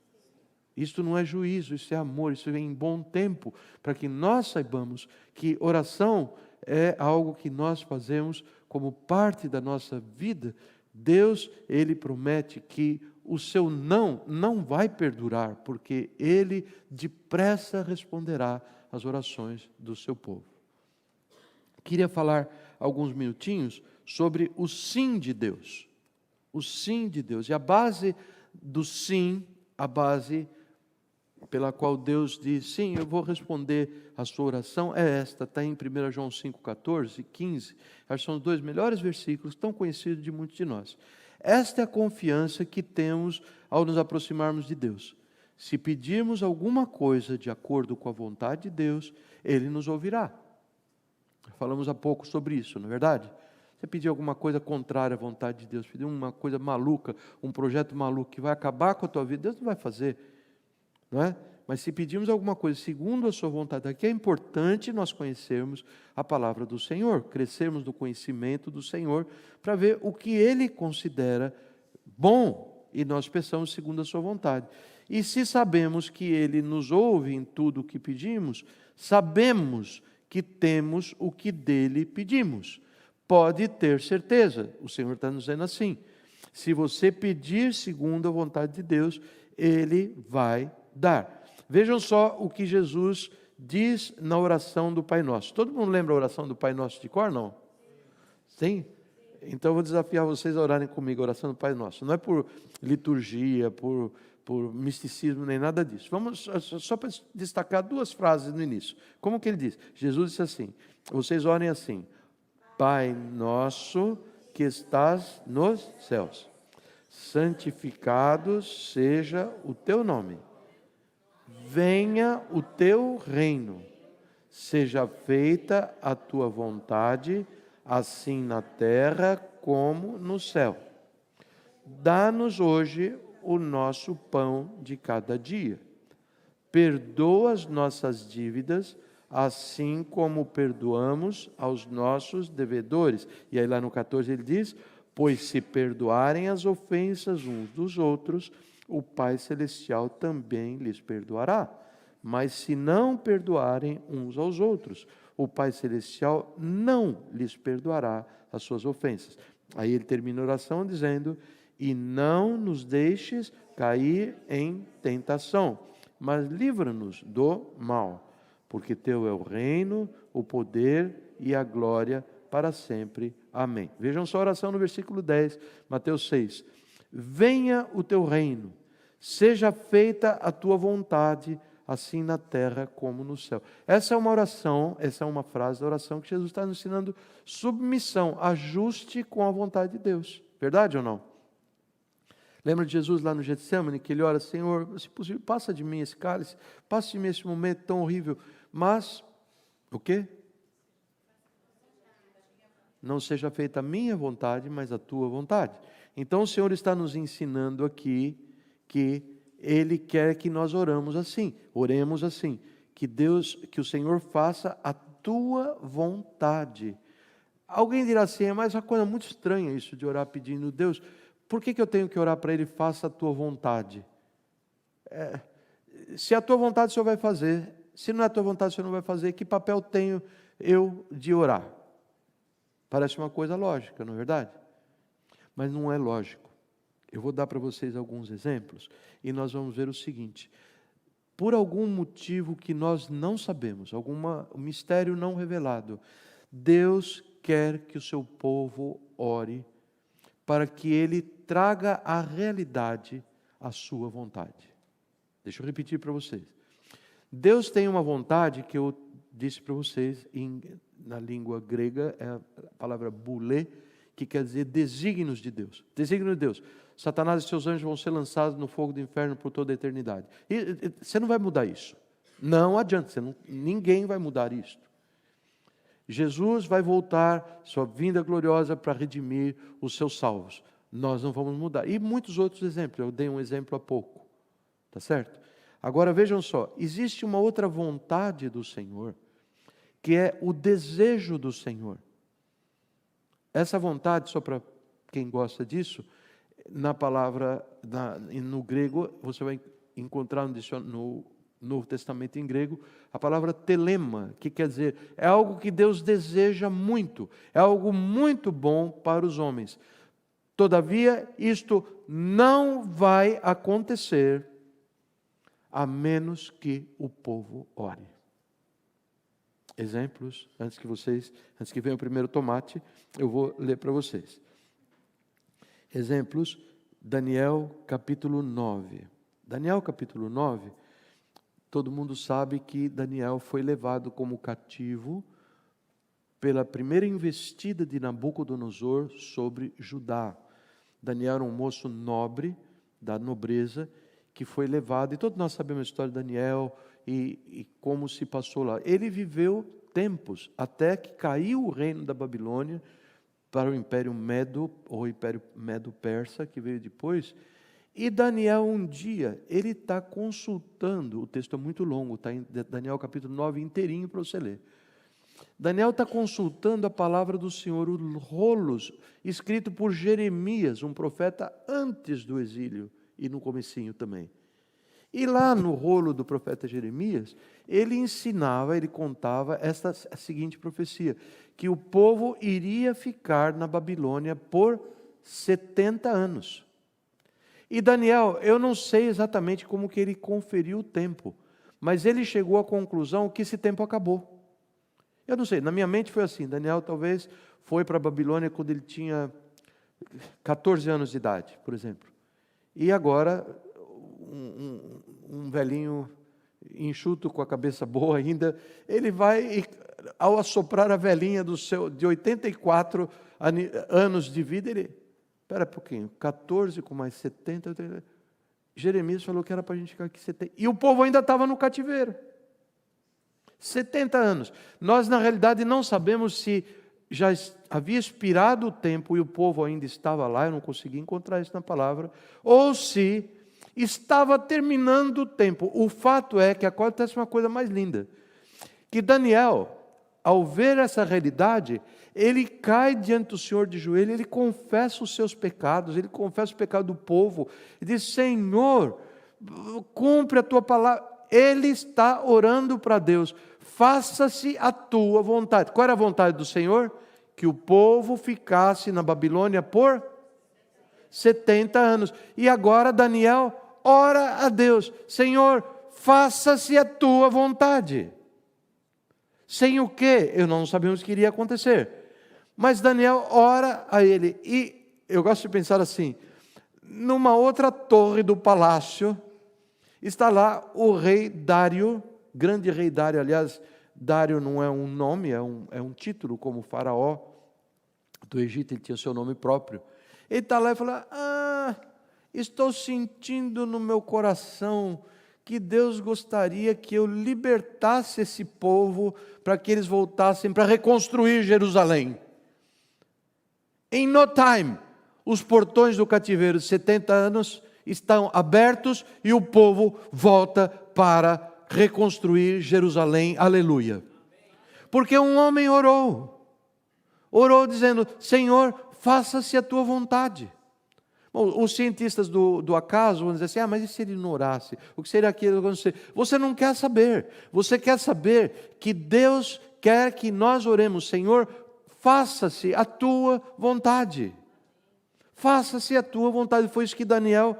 Isto não é juízo, isso é amor, isso vem em bom tempo, para que nós saibamos que oração é algo que nós fazemos como parte da nossa vida. Deus, Ele promete que o seu não vai perdurar, porque Ele depressa responderá às orações do seu povo. Queria falar alguns minutinhos sobre o sim de Deus. O sim de Deus. E a base do sim, a base pela qual Deus diz, sim, eu vou responder a sua oração, é esta, está em 1 João 5, 14 e 15, acho que são os 2 melhores versículos, tão conhecidos de muitos de nós. Esta é a confiança que temos ao nos aproximarmos de Deus. Se pedirmos alguma coisa de acordo com a vontade de Deus, Ele nos ouvirá. Falamos há pouco sobre isso, não é verdade? Você pedir alguma coisa contrária à vontade de Deus, pedir uma coisa maluca, um projeto maluco que vai acabar com a tua vida, Deus não vai fazer, não é? Mas se pedirmos alguma coisa segundo a sua vontade, aqui é importante nós conhecermos a palavra do Senhor, crescermos no conhecimento do Senhor, para ver o que Ele considera bom, e nós peçamos segundo a sua vontade. E se sabemos que Ele nos ouve em tudo o que pedimos, sabemos que temos o que dele pedimos. Pode ter certeza, o Senhor está nos dizendo assim, se você pedir segundo a vontade de Deus, Ele vai dar. Vejam só o que Jesus diz na oração do Pai Nosso. Todo mundo lembra a oração do Pai Nosso de cor, não? Sim? Então eu vou desafiar vocês a orarem comigo a oração do Pai Nosso. Não é por liturgia, por misticismo, nem nada disso. Vamos só para destacar 2 frases no início. Como que ele diz? Jesus disse assim, vocês orem assim, Pai Nosso que estás nos céus, santificado seja o teu nome. Venha o teu reino, seja feita a tua vontade, assim na terra como no céu. Dá-nos hoje o nosso pão de cada dia. Perdoa as nossas dívidas, assim como perdoamos aos nossos devedores. E aí lá no 14 ele diz, pois se perdoarem as ofensas uns dos outros, o Pai Celestial também lhes perdoará. Mas se não perdoarem uns aos outros, o Pai Celestial não lhes perdoará as suas ofensas. Aí ele termina a oração dizendo: e não nos deixes cair em tentação, mas livra-nos do mal, porque teu é o reino, o poder e a glória para sempre. Amém. Vejam só a oração no versículo 10, Mateus 6. Venha o teu reino, seja feita a tua vontade, assim na terra como no céu. Essa é uma oração, essa é uma frase da oração que Jesus está nos ensinando: submissão, ajuste com a vontade de Deus. Verdade ou não? Lembra de Jesus lá no Getsemane, que ele ora: Senhor, se possível, passa de mim esse cálice, passa de mim esse momento tão horrível, mas, o quê? Não seja feita a minha vontade, mas a tua vontade. Então o Senhor está nos ensinando aqui que Ele quer que nós oremos assim, oremos assim, que o Senhor faça a tua vontade. Alguém dirá assim: mas é uma coisa muito estranha isso de orar pedindo: Deus, por que eu tenho que orar para Ele, faça a tua vontade? Se a tua vontade o Senhor vai fazer, se não é a tua vontade o Senhor não vai fazer, que papel tenho eu de orar? Parece uma coisa lógica, não é verdade? Mas não é lógico. Eu vou dar para vocês alguns exemplos e nós vamos ver o seguinte: por algum motivo que nós não sabemos, algum mistério não revelado, Deus quer que o seu povo ore para que Ele traga à realidade a sua vontade. Deixa eu repetir para vocês. Deus tem uma vontade que eu disse para vocês, na língua grega, é a palavra boulé, que quer dizer desígnios de Deus. Desígnio de Deus. Satanás e seus anjos vão ser lançados no fogo do inferno por toda a eternidade. E você não vai mudar isso. Não adianta, ninguém vai mudar isso. Jesus vai voltar, sua vinda gloriosa, para redimir os seus salvos. Nós não vamos mudar. E muitos outros exemplos, eu dei um exemplo há pouco. Tá certo? Agora vejam só, existe uma outra vontade do Senhor, que é o desejo do Senhor. Essa vontade, só para quem gosta disso, na palavra, no grego, você vai encontrar no Novo Testamento em grego, a palavra telema, que quer dizer, é algo que Deus deseja muito, é algo muito bom para os homens. Todavia, isto não vai acontecer a menos que o povo ore. Exemplos, antes que venha o primeiro tomate, eu vou ler para vocês. Exemplos, Daniel capítulo 9. Daniel capítulo 9, todo mundo sabe que Daniel foi levado como cativo pela primeira investida de Nabucodonosor sobre Judá. Daniel era um moço nobre, da nobreza, que foi levado, e todos nós sabemos a história de Daniel e como se passou lá. Ele viveu tempos, até que caiu o reino da Babilônia para o Império Medo, ou Império Medo-Persa, que veio depois. E Daniel, um dia, ele está consultando, o texto é muito longo, está em Daniel capítulo 9 inteirinho para você ler. Daniel está consultando a palavra do Senhor, os rolos, escrito por Jeremias, um profeta antes do exílio, e no comecinho também. E lá no rolo do profeta Jeremias, ele ensinava, ele contava a seguinte profecia, que o povo iria ficar na Babilônia por 70 anos. E Daniel, eu não sei exatamente como que ele conferiu o tempo, mas ele chegou à conclusão que esse tempo acabou. Eu não sei, na minha mente foi assim: Daniel talvez foi para a Babilônia quando ele tinha 14 anos de idade, por exemplo. E agora, um velhinho enxuto, com a cabeça boa ainda, ele vai, ao assoprar a velhinha de 84 anos de vida, ele, espera um pouquinho, 14 com mais 70, 80, Jeremias falou que era para a gente ficar aqui 70, e o povo ainda estava no cativeiro. 70 anos. Nós, na realidade, não sabemos se já havia expirado o tempo e o povo ainda estava lá, eu não consegui encontrar isso na palavra, ou se estava terminando o tempo. O fato é que acontece uma coisa mais linda, que Daniel, ao ver essa realidade, ele cai diante do Senhor de joelho, ele confessa os seus pecados, ele confessa o pecado do povo, e diz: Senhor, cumpre a tua palavra. ele está orando para Deus: faça-se a tua vontade. Qual era a vontade do Senhor? Que o povo ficasse na Babilônia por 70 anos. E agora Daniel ora a Deus: Senhor, faça-se a tua vontade. Sem o que? Eu não sabemos o que iria acontecer. Mas Daniel ora a ele. E eu gosto de pensar assim: numa outra torre do palácio, está lá o rei Dário, grande rei Dário. Aliás, Dário não é um nome, é um título, como faraó do Egito, ele tinha seu nome próprio. Ele está lá e fala: estou sentindo no meu coração que Deus gostaria que eu libertasse esse povo para que eles voltassem para reconstruir Jerusalém. Em no time, os portões do cativeiro de 70 anos estão abertos e o povo volta para reconstruir Jerusalém. Aleluia. Porque um homem orou dizendo: Senhor, faça-se a tua vontade. Bom, os cientistas do acaso vão dizer assim: mas e se ele não orasse? O que seria aquilo que acontecer? Você não quer saber. Você quer saber que Deus quer que nós oremos: Senhor, faça-se a tua vontade. Faça-se a tua vontade. Foi isso que Daniel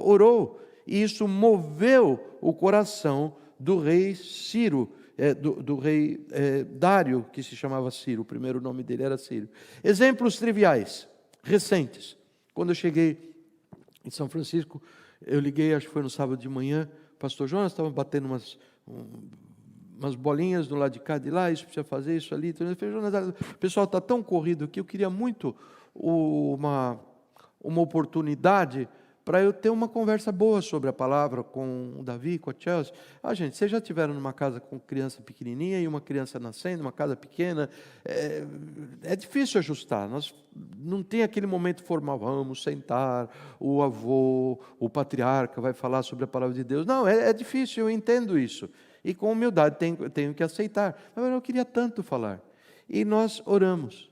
orou. E isso moveu o coração do rei Ciro, do rei Dário, que se chamava Ciro. O primeiro nome dele era Ciro. Exemplos triviais, recentes. Quando eu cheguei em São Francisco, eu liguei, acho que foi no sábado de manhã, o pastor Jonas estava batendo umas bolinhas do lado de cá, de lá, isso precisa fazer, isso ali. Então, eu falei: Jonas, o pessoal está tão corrido aqui, eu queria muito uma oportunidade para eu ter uma conversa boa sobre a palavra com o Davi, com a Chelsea. Gente, vocês já estiveram numa casa com criança pequenininha e uma criança nascendo, uma casa pequena, é difícil ajustar. Nós não tem aquele momento formal: vamos sentar, o avô, o patriarca vai falar sobre a palavra de Deus. Não, é difícil, eu entendo isso. E com humildade tenho que aceitar. Mas eu queria tanto falar. E nós oramos.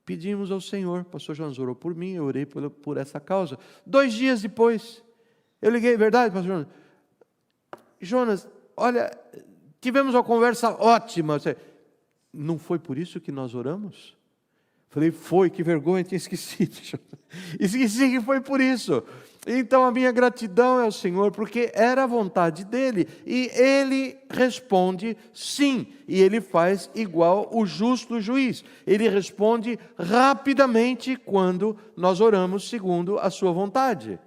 Pedimos ao Senhor. O pastor Jonas orou por mim, eu orei por essa causa. 2 dias depois, eu liguei: verdade, pastor Jonas? Jonas, olha, tivemos uma conversa ótima. Não foi por isso que nós oramos? Falei: foi, que vergonha, tinha esquecido. Esqueci que foi por isso. Então a minha gratidão é ao Senhor, porque era a vontade dEle, e Ele responde sim, e Ele faz igual o justo juiz. Ele responde rapidamente quando nós oramos segundo a sua vontade.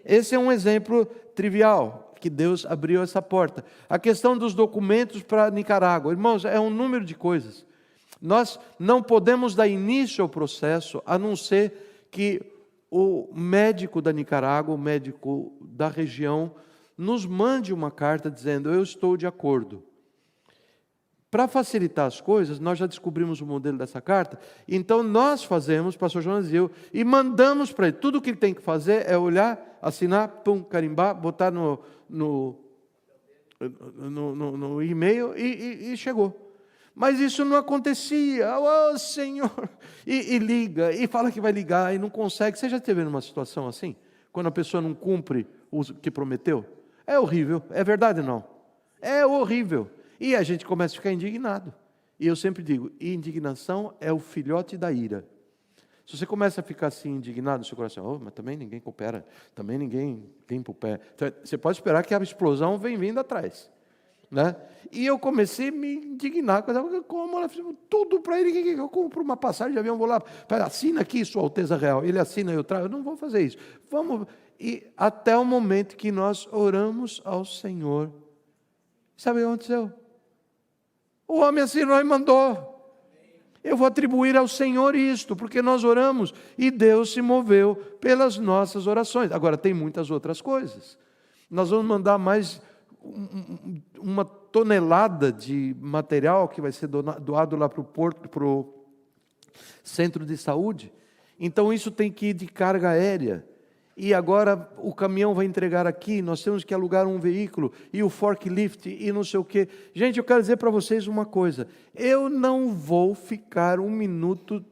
Esse é um exemplo trivial, que Deus abriu essa porta. A questão dos documentos para Nicarágua, irmãos, é um número de coisas. Nós não podemos dar início ao processo a não ser que o médico da Nicarágua, o médico da região, nos mande uma carta dizendo: eu estou de acordo. Para facilitar as coisas, nós já descobrimos o modelo dessa carta, então nós fazemos, pastor Jonas e eu, e mandamos para ele. Tudo o que ele tem que fazer é olhar, assinar, carimbar, botar no e-mail e chegou. Mas isso não acontecia. Senhor! E liga, e fala que vai ligar, e não consegue. Você já esteve numa situação assim? Quando a pessoa não cumpre o que prometeu? É horrível, é verdade ou não? É horrível. E a gente começa a ficar indignado. E eu sempre digo: indignação é o filhote da ira. Se você começa a ficar assim indignado no seu coração: mas também ninguém coopera, também ninguém limpa o pé. Então, você pode esperar que a explosão vem vindo atrás. Né? E eu comecei a me indignar, como ela fez tudo para ele, eu compro uma passagem de avião, vou lá, assina aqui, Sua Alteza Real, ele assina, eu trago, eu não vou fazer isso. Vamos. E até o momento que nós oramos ao Senhor, sabe o que aconteceu? O homem assinou e mandou. Eu vou atribuir ao Senhor isto, porque nós oramos e Deus se moveu pelas nossas orações. Agora, tem muitas outras coisas. Nós vamos mandar mais uma tonelada de material que vai ser doado lá para o porto, para o centro de saúde. Então isso tem que ir de carga aérea. E agora o caminhão vai entregar aqui, nós temos que alugar um veículo, e o forklift, e não sei o quê. Gente, eu quero dizer para vocês uma coisa: eu não vou ficar 1 minuto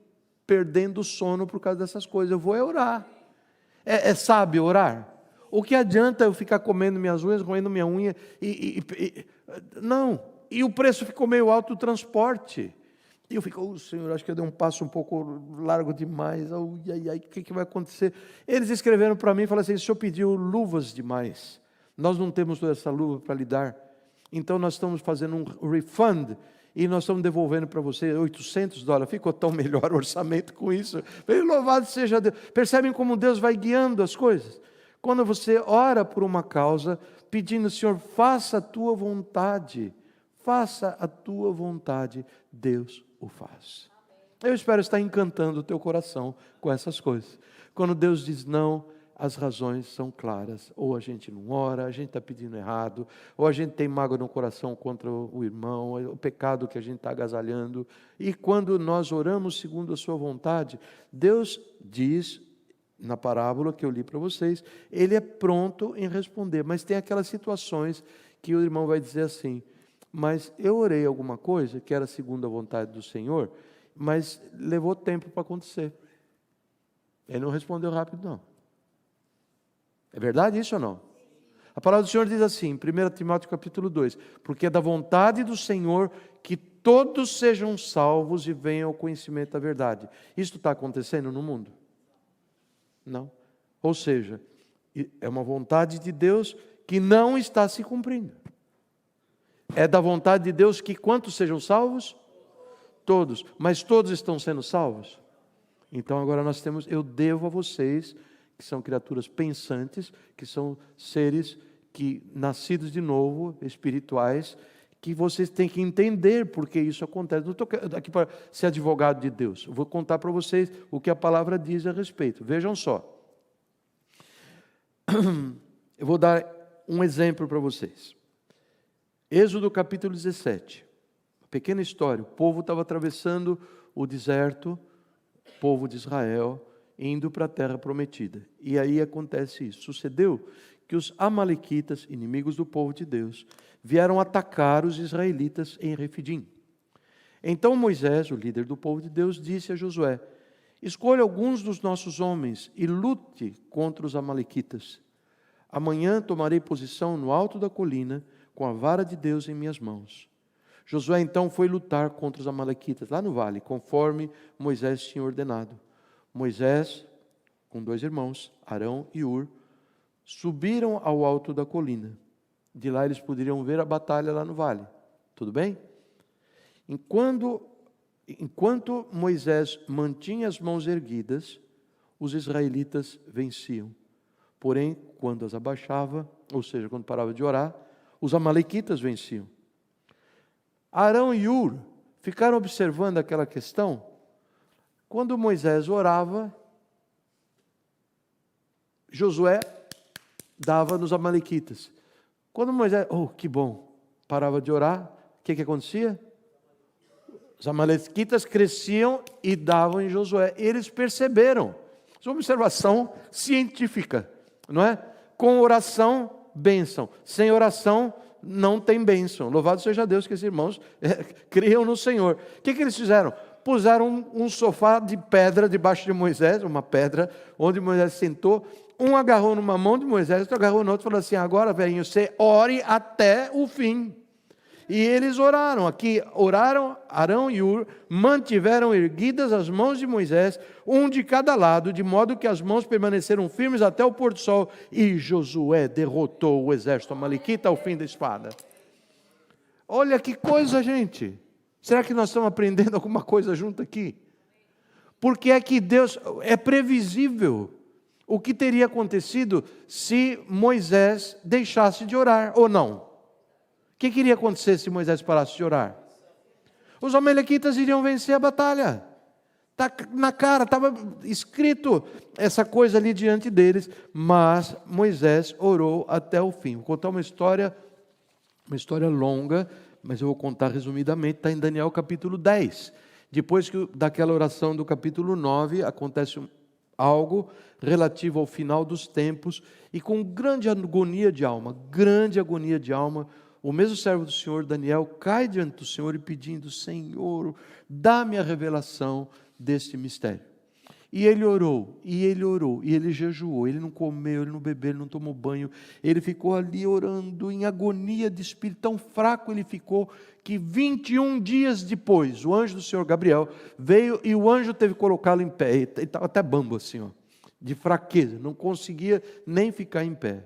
perdendo sono por causa dessas coisas, eu vou orar. É sábio orar? O que adianta eu ficar comendo minhas unhas, roendo minha unha? Não. E o preço ficou meio alto do transporte. E eu fico, Senhor, acho que eu dei um passo um pouco largo demais. O que vai acontecer? Eles escreveram para mim e falaram assim: o senhor pediu luvas demais. Nós não temos toda essa luva para lhe dar. Então nós estamos fazendo um refund e nós estamos devolvendo para você $800. Ficou tão melhor o orçamento com isso. Louvado seja Deus. Percebem como Deus vai guiando as coisas? Quando você ora por uma causa, pedindo, Senhor, faça a tua vontade. Faça a tua vontade, Deus o faz. Eu espero estar encantando o teu coração com essas coisas. Quando Deus diz não, as razões são claras. Ou a gente não ora, a gente está pedindo errado, ou a gente tem mágoa no coração contra o irmão, o pecado que a gente está agasalhando. E quando nós oramos segundo a sua vontade, Deus diz, na parábola que eu li para vocês, Ele é pronto em responder. Mas tem aquelas situações que o irmão vai dizer assim: mas eu orei alguma coisa que era segundo a vontade do Senhor, mas levou tempo para acontecer. Ele não respondeu rápido, não. É verdade isso ou não? A palavra do Senhor diz assim, 1 Timóteo capítulo 2, porque é da vontade do Senhor que todos sejam salvos e venham ao conhecimento da verdade. Isso está acontecendo no mundo? Não. Ou seja, é uma vontade de Deus que não está se cumprindo. É da vontade de Deus que quantos sejam salvos? Todos. Mas todos estão sendo salvos? Então agora eu devo a vocês, que são criaturas pensantes, que são seres que nascidos de novo, espirituais, que vocês têm que entender porque isso acontece. Não estou aqui para ser advogado de Deus. Eu vou contar para vocês o que a palavra diz a respeito. Vejam só. Eu vou dar um exemplo para vocês. Êxodo capítulo 17, uma pequena história. O povo estava atravessando o deserto, o povo de Israel, indo para a terra prometida. E aí acontece isso. Sucedeu que os amalequitas, inimigos do povo de Deus, vieram atacar os israelitas em Refidim. Então Moisés, o líder do povo de Deus, disse a Josué: escolha alguns dos nossos homens e lute contra os amalequitas. Amanhã tomarei posição no alto da colina, com a vara de Deus em minhas mãos. Josué então foi lutar contra os amalequitas, lá no vale, conforme Moisés tinha ordenado. Moisés, com 2 irmãos, Arão e Hur, subiram ao alto da colina. De lá eles poderiam ver a batalha lá no vale. Tudo bem? Enquanto Moisés mantinha as mãos erguidas, os israelitas venciam. Porém, quando as abaixava, ou seja, quando parava de orar, os amalequitas venciam. Arão e Hur ficaram observando aquela questão. Quando Moisés orava, Josué dava nos amalequitas. Quando Moisés, que bom, parava de orar, o que acontecia? Os amalequitas cresciam e davam em Josué. Eles perceberam. Isso é uma observação científica, não é? Com oração, bênção. Sem oração, não tem bênção. Louvado seja Deus que esses irmãos criam no Senhor. O que eles fizeram? Puseram um sofá de pedra debaixo de Moisés, uma pedra, onde Moisés sentou. Um agarrou numa mão de Moisés, outro agarrou na outra e falou assim: agora, velhinho, você ore até o fim. E eles oraram. Aqui, oraram, Arão e Hur mantiveram erguidas as mãos de Moisés, um de cada lado, de modo que as mãos permaneceram firmes até o pôr do sol. E Josué derrotou o exército amalequita ao fim da espada. Olha que coisa, gente. Será que nós estamos aprendendo alguma coisa junto aqui? Porque é que Deus, é previsível o que teria acontecido se Moisés deixasse de orar, ou não? O que iria acontecer se Moisés parasse de orar? Os amalequitas iriam vencer a batalha. Está na cara, estava escrito essa coisa ali diante deles, mas Moisés orou até o fim. Vou contar uma história longa, mas eu vou contar resumidamente, está em Daniel capítulo 10. Depois daquela oração do capítulo 9, acontece algo relativo ao final dos tempos, e com grande agonia de alma, o mesmo servo do Senhor, Daniel, cai diante do Senhor e pedindo: Senhor, dá-me a revelação deste mistério. E ele orou, e ele orou, e ele jejuou, ele não comeu, ele não bebeu, ele não tomou banho, ele ficou ali orando em agonia de espírito, tão fraco ele ficou, que 21 dias depois, o anjo do Senhor Gabriel veio e o anjo teve que colocá-lo em pé, ele estava até bambo assim, ó, de fraqueza, não conseguia nem ficar em pé.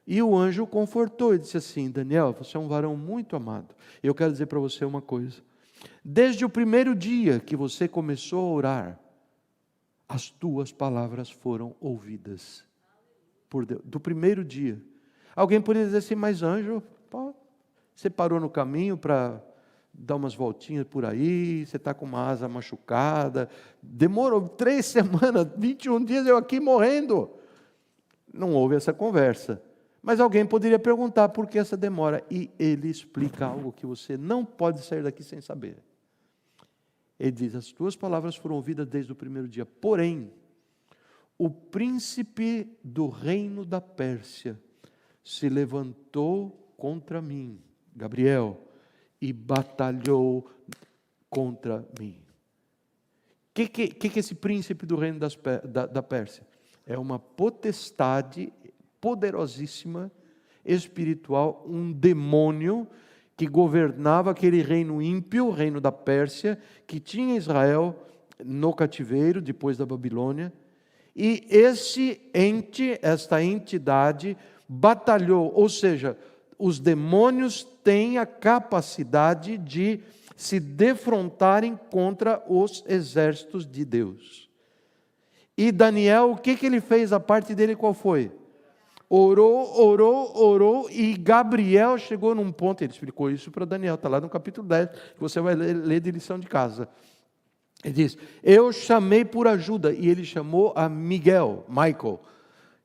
E o anjo o confortou e disse assim: Daniel, você é um varão muito amado, eu quero dizer para você uma coisa, desde o primeiro dia que você começou a orar, as tuas palavras foram ouvidas por Deus, do primeiro dia. Alguém poderia dizer assim: mas anjo, pô, você parou no caminho para dar umas voltinhas por aí, você está com uma asa machucada, demorou 3 semanas, 21 dias eu aqui morrendo. Não houve essa conversa. Mas alguém poderia perguntar por que essa demora, e ele explica algo que você não pode sair daqui sem saber. Ele diz: as tuas palavras foram ouvidas desde o primeiro dia, porém, o príncipe do reino da Pérsia se levantou contra mim, Gabriel, e batalhou contra mim. O que esse príncipe do reino da Pérsia? É uma potestade poderosíssima, espiritual, um demônio que governava aquele reino ímpio, o reino da Pérsia, que tinha Israel no cativeiro, depois da Babilônia, e esse ente, esta entidade, batalhou, ou seja, os demônios têm a capacidade de se defrontarem contra os exércitos de Deus. E Daniel, o que ele fez? A parte dele qual foi? Orou, e Gabriel chegou num ponto, ele explicou isso para Daniel, está lá no capítulo 10, que você vai ler de lição de casa. Ele diz: eu chamei por ajuda, e ele chamou a Michael,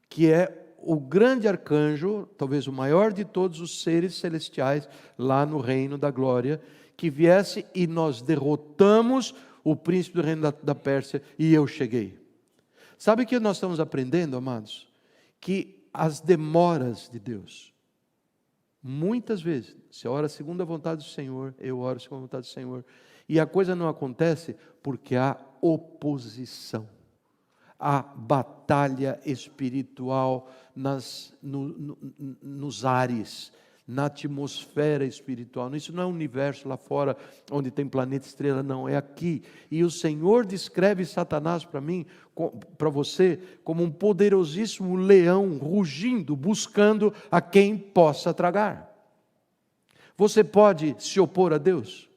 que é o grande arcanjo, talvez o maior de todos os seres celestiais, lá no reino da glória, que viesse e nós derrotamos o príncipe do reino da Pérsia, e eu cheguei. Sabe o que nós estamos aprendendo, amados? Que as demoras de Deus, muitas vezes, você ora segundo a vontade do Senhor, eu oro segundo a vontade do Senhor, e a coisa não acontece porque há oposição, há batalha espiritual nos ares, na atmosfera espiritual. Isso não é um universo lá fora, onde tem planeta, estrela, não, é aqui. E o Senhor descreve Satanás para mim, para você, como um poderosíssimo leão, rugindo, buscando a quem possa tragar. Você pode se opor a Deus?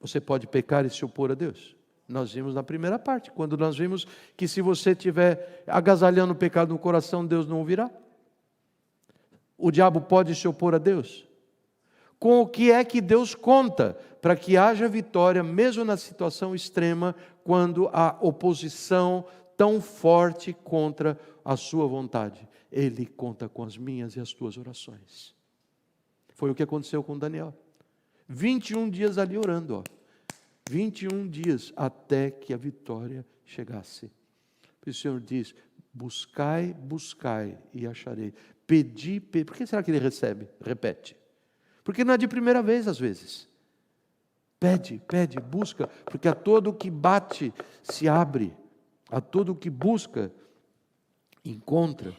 Você pode pecar e se opor a Deus? Nós vimos na primeira parte, quando nós vimos que se você estiver agasalhando o pecado no coração, Deus não ouvirá. O diabo pode se opor a Deus? Com o que é que Deus conta para que haja vitória, mesmo na situação extrema, quando há oposição tão forte contra a sua vontade? Ele conta com as minhas e as tuas orações. Foi o que aconteceu com Daniel. 21 dias ali orando, 21 dias até que a vitória chegasse. O Senhor diz: buscai, buscai e acharei. Pedi, pedi. Por que será que ele recebe? Repete. Porque não é de primeira vez às vezes. Pede, pede, busca, porque a todo o que bate se abre, a todo o que busca encontra.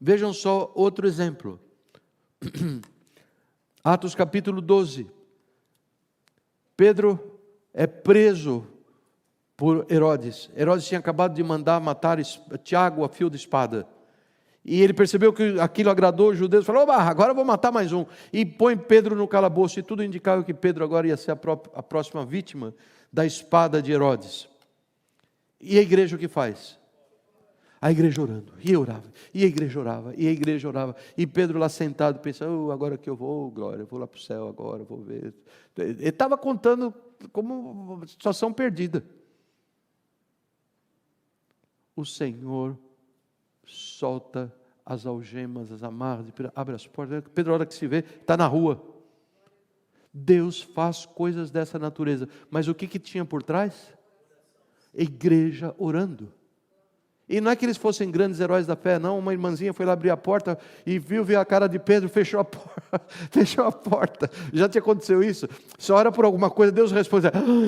Vejam só outro exemplo. Atos capítulo 12. Pedro é preso por Herodes. Herodes tinha acabado de mandar matar Tiago a fio de espada. E ele percebeu que aquilo agradou os judeus, falou: agora eu vou matar mais um. E põe Pedro no calabouço, e tudo indicava que Pedro agora ia ser a próxima vítima da espada de Herodes. E a igreja o que faz? A igreja orando, e orava, e a igreja orava, e a igreja orava. E Pedro lá sentado, pensando: agora que eu vou, glória, eu vou lá para o céu agora, vou ver. Ele estava contando como uma situação perdida. O Senhor solta as algemas, as amarras, abre as portas. Pedro, a hora que se vê, está na rua. Deus faz coisas dessa natureza. Mas o que tinha por trás? A igreja orando. E não é que eles fossem grandes heróis da fé, não. Uma irmãzinha foi lá abrir a porta e viu a cara de Pedro, fechou a porta. Fechou a porta. Já te aconteceu isso? Você ora por alguma coisa, Deus responde: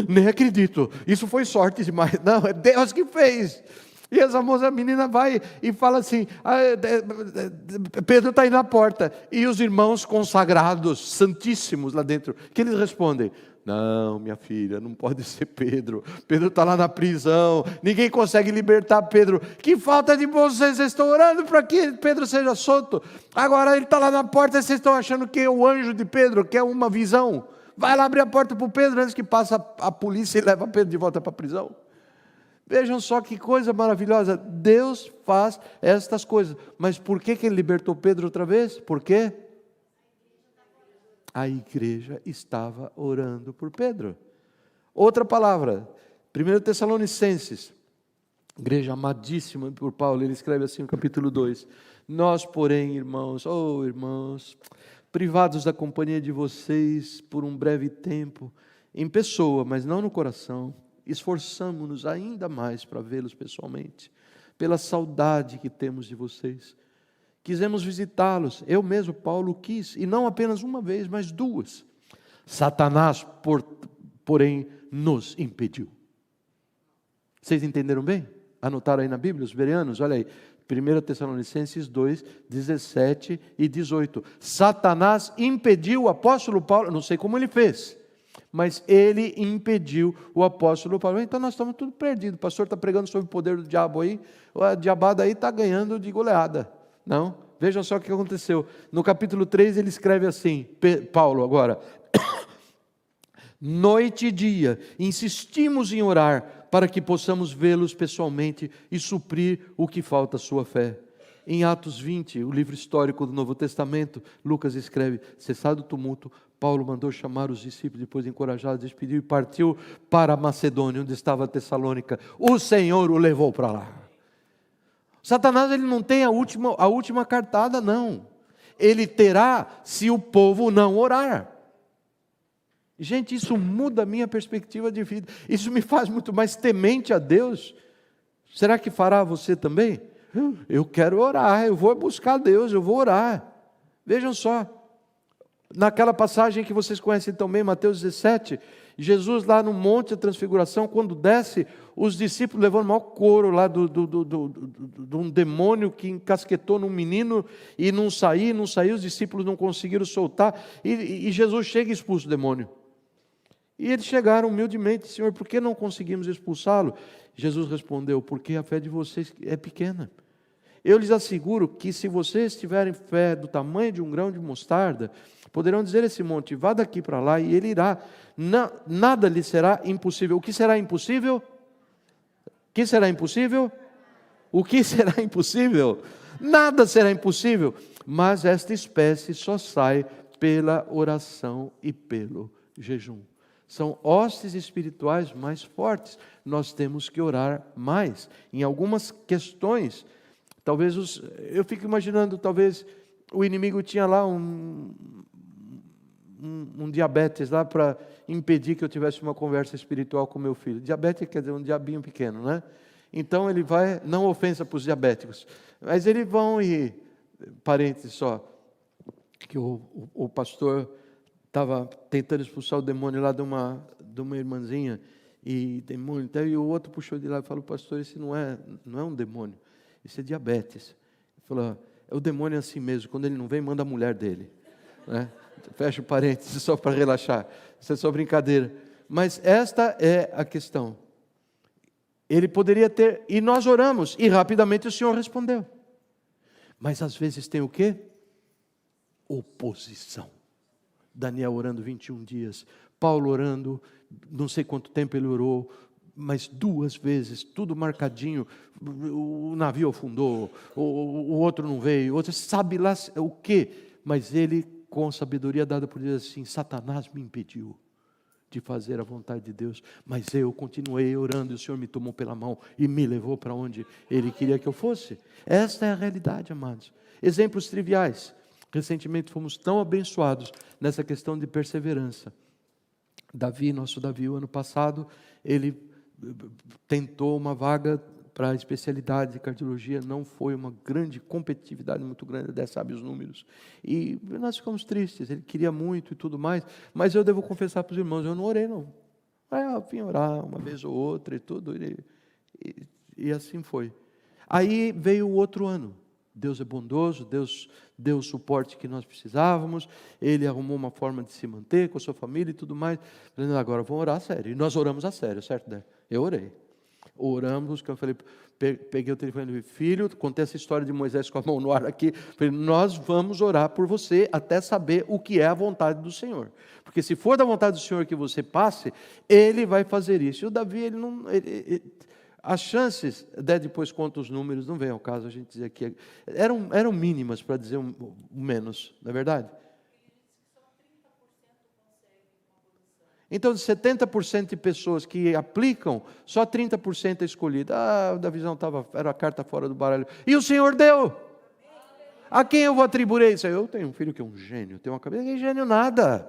nem acredito, isso foi sorte demais. Não, é Deus que fez. E essa menina vai e fala assim: Pedro está aí na porta. E os irmãos consagrados, santíssimos lá dentro, que eles respondem: não, minha filha, não pode ser Pedro. Pedro está lá na prisão, ninguém consegue libertar Pedro. Que falta de bom senso, vocês estão orando para que Pedro seja solto. Agora ele está lá na porta e vocês estão achando que é o anjo de Pedro, que é uma visão. Vai lá abrir a porta para o Pedro antes que passe a polícia e leva Pedro de volta para a prisão. Vejam só que coisa maravilhosa. Deus faz estas coisas. Mas por que ele libertou Pedro outra vez? Por quê? A igreja estava orando por Pedro. Outra palavra, 1 Tessalonicenses, igreja amadíssima por Paulo, ele escreve assim no capítulo 2: nós, porém, irmãos, privados da companhia de vocês por um breve tempo, em pessoa, mas não no coração, esforçamo-nos ainda mais para vê-los pessoalmente, pela saudade que temos de vocês. Quisemos visitá-los, eu mesmo, Paulo, quis, e não apenas uma vez, mas duas. Satanás, porém, nos impediu. Vocês entenderam bem? Anotaram aí na Bíblia, os bereanos? Olha aí, 1 Tessalonicenses 2, 17 e 18. Satanás impediu o apóstolo Paulo, não sei como ele fez, mas ele impediu o apóstolo Paulo. Então nós estamos tudo perdidos, o pastor está pregando sobre o poder do diabo aí, a diabada aí está ganhando de goleada. Não, vejam só o que aconteceu. No capítulo 3 ele escreve assim, Paulo agora: noite e dia insistimos em orar para que possamos vê-los pessoalmente e suprir o que falta à sua fé. Em Atos 20, o livro histórico do Novo Testamento, Lucas escreve: cessado o tumulto, Paulo mandou chamar os discípulos, depois de encorajados, despediu e partiu para a Macedônia, onde estava a Tessalônica. O Senhor o levou para lá. Satanás, ele não tem a última cartada, não. Ele terá se o povo não orar. Gente, isso muda a minha perspectiva de vida. Isso me faz muito mais temente a Deus. Será que fará você também? Eu quero orar, eu vou buscar Deus, eu vou orar. Vejam só, naquela passagem que vocês conhecem tão bem, Mateus 17, Jesus lá no Monte da Transfiguração, quando desce, os discípulos levando o maior coro lá de um demônio que encasquetou num menino e não saiu, os discípulos não conseguiram soltar, e Jesus chega e expulsa o demônio. E eles chegaram humildemente: Senhor, por que não conseguimos expulsá-lo? Jesus respondeu: porque a fé de vocês é pequena. Eu lhes asseguro que se vocês tiverem fé do tamanho de um grão de mostarda, poderão dizer a esse monte: vá daqui para lá, e ele irá. Nada lhe será impossível. O que será impossível? O que será impossível? O que será impossível? Nada será impossível. Mas esta espécie só sai pela oração e pelo jejum. São hostes espirituais mais fortes. Nós temos que orar mais. Em algumas questões, talvez eu fico imaginando, talvez o inimigo tinha lá um diabetes lá para impedir que eu tivesse uma conversa espiritual com meu filho. Diabetes quer dizer um diabinho pequeno, né? Então ele vai, não ofensa para os diabéticos, mas eles vão e, parênteses só, que o pastor estava tentando expulsar o demônio lá de uma irmãzinha, e demônio, então, e o outro puxou de lá e falou: pastor, esse não é um demônio, isso é diabetes. Ele falou: o demônio é assim mesmo, quando ele não vem, manda a mulher dele, né? Fecha o parênteses só para relaxar, isso é só brincadeira, mas esta é a questão. Ele poderia ter, e nós oramos, e rapidamente o Senhor respondeu, mas às vezes tem o quê? Oposição. Daniel orando 21 dias, Paulo orando, não sei quanto tempo ele orou, mas 2 vezes, tudo marcadinho, o navio afundou, o outro não veio, o outro sabe lá o quê, mas ele, com sabedoria dada por Deus, assim: Satanás me impediu de fazer a vontade de Deus, mas eu continuei orando e o Senhor me tomou pela mão e me levou para onde Ele queria que eu fosse. Esta é a realidade, amados. Exemplos triviais. Recentemente fomos tão abençoados nessa questão de perseverança. Nosso Davi, o ano passado, ele tentou uma vaga para a especialidade de cardiologia, não foi uma grande competitividade muito grande, Deus sabe os números. E nós ficamos tristes, ele queria muito e tudo mais, mas eu devo confessar para os irmãos, eu não orei não. Eu vim orar uma vez ou outra e tudo, e assim foi. Aí veio o outro ano. Deus é bondoso, Deus deu o suporte que nós precisávamos, Ele arrumou uma forma de se manter com a sua família e tudo mais. Falei, agora vamos orar a sério. E nós oramos a sério, certo, Dé? Eu orei. Oramos, que eu falei, peguei o telefone e falei, filho, contei essa história de Moisés com a mão no ar aqui. Falei, nós vamos orar por você até saber o que é a vontade do Senhor. Porque se for da vontade do Senhor que você passe, Ele vai fazer isso. E o Davi, ele não... as chances, depois conta os números, não vem ao caso a gente dizer aqui, eram mínimas, para dizer o menos, não é verdade? Então, de 70% de pessoas que aplicam, só 30% é escolhida. O Davizão era a carta fora do baralho. E o Senhor deu. A quem eu vou atribuir isso? Eu tenho um filho que é um gênio, tenho uma cabeça que é gênio nada.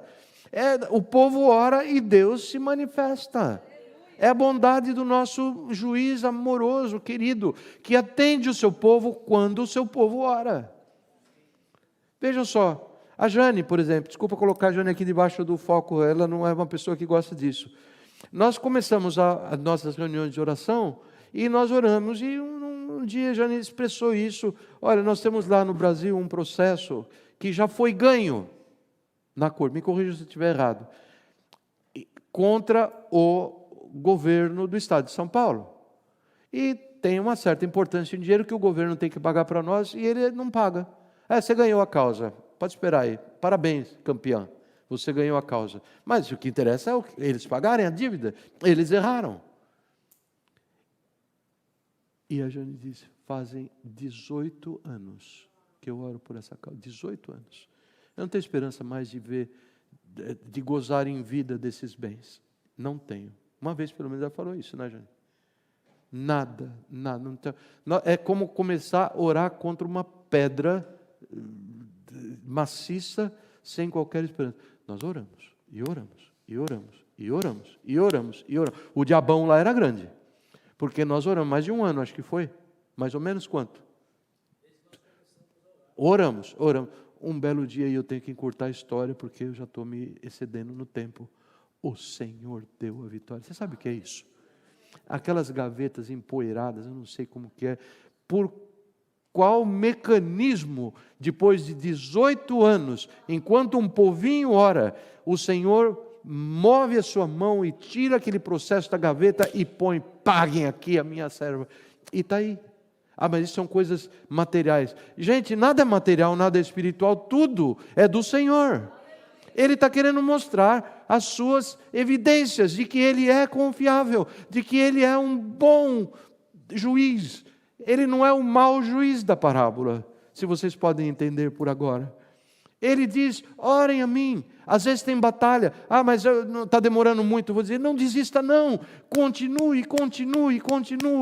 O povo ora e Deus se manifesta. É a bondade do nosso juiz amoroso, querido, que atende o seu povo quando o seu povo ora. Vejam só, a Jane, por exemplo, desculpa colocar a Jane aqui debaixo do foco, ela não é uma pessoa que gosta disso. Nós começamos as nossas reuniões de oração e nós oramos e um dia a Jane expressou isso. Olha, nós temos lá no Brasil um processo que já foi ganho na corte, me corrija se eu estiver errado, contra o governo do estado de São Paulo. E tem uma certa importância em dinheiro que o governo tem que pagar para nós e ele não paga. Você ganhou a causa, pode esperar aí, parabéns, campeão, você ganhou a causa. Mas o que interessa é eles pagarem a dívida, eles erraram. E a Jane disse, fazem 18 anos que eu oro por essa causa, 18 anos. Eu não tenho esperança mais de gozar em vida desses bens, não tenho. Uma vez pelo menos ela falou isso, né, Jane? Nada. É como começar a orar contra uma pedra maciça, sem qualquer esperança. Nós oramos, e oramos, e oramos, e oramos, e oramos, e oramos. O diabão lá era grande, porque nós oramos mais de um ano, acho que foi, mais ou menos quanto? Oramos. Um belo dia, e eu tenho que encurtar a história, porque eu já estou me excedendo no tempo. O Senhor deu a vitória. Você sabe o que é isso? Aquelas gavetas empoeiradas, eu não sei como que é, por qual mecanismo, depois de 18 anos, enquanto um povinho ora, o Senhor move a sua mão e tira aquele processo da gaveta e põe, paguem aqui a minha serva. E está aí. Mas isso são coisas materiais. Gente, nada é material, nada é espiritual, tudo é do Senhor. Ele está querendo mostrar as suas evidências de que Ele é confiável, de que Ele é um bom juiz. Ele não é o mau juiz da parábola, se vocês podem entender por agora. Ele diz, orem a mim. Às vezes tem batalha. Mas está demorando muito. Vou dizer, não desista não. Continue.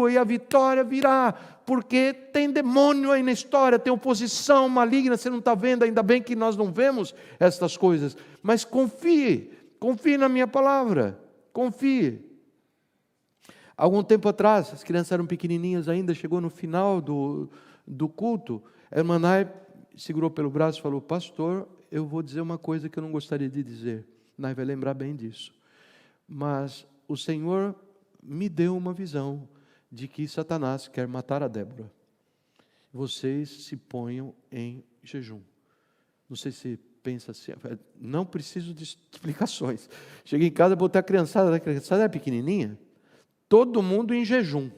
E a vitória virá. Porque tem demônio aí na história, tem oposição maligna. Você não está vendo, ainda bem que nós não vemos estas coisas. Mas confie na minha palavra. Confie. Algum tempo atrás, as crianças eram pequenininhas ainda, chegou no final do culto, a irmã Nai segurou pelo braço e falou, pastor, eu vou dizer uma coisa que eu não gostaria de dizer. Nai vai lembrar bem disso. Mas o Senhor me deu uma visão de que Satanás quer matar a Débora. Vocês se ponham em jejum. Não sei se pensa assim, não preciso de explicações. Cheguei em casa, botei a criançada é pequenininha, todo mundo em jejum.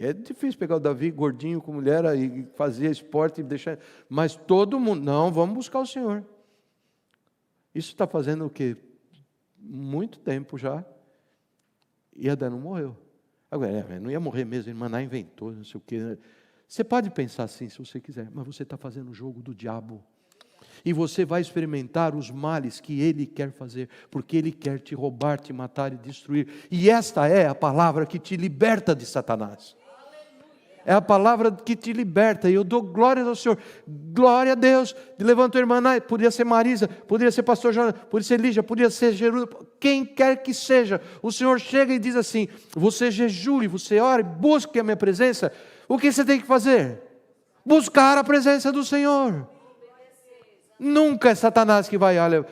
É difícil pegar o Davi gordinho com mulher e fazer esporte e deixar. Mas todo mundo, não, vamos buscar o Senhor. Isso está fazendo o quê? Muito tempo já. E a Débora não morreu. Agora, não ia morrer mesmo, a irmã Ná inventou, não sei o quê. Você pode pensar assim se você quiser, mas você está fazendo o jogo do diabo. E você vai experimentar os males que ele quer fazer, porque ele quer te roubar, te matar e destruir. E esta é a palavra que te liberta de Satanás. é a palavra que te liberta, e eu dou glórias ao Senhor. Glória a Deus. Levanta a irmã Nai, podia ser Marisa, poderia ser pastor Jonas, podia ser Lígia, podia ser Gerudo, quem quer que seja. O Senhor chega e diz assim: você jejue, você ore, busque a minha presença. O que você tem que fazer? Buscar a presença do Senhor. Nunca é Satanás que vai, olha,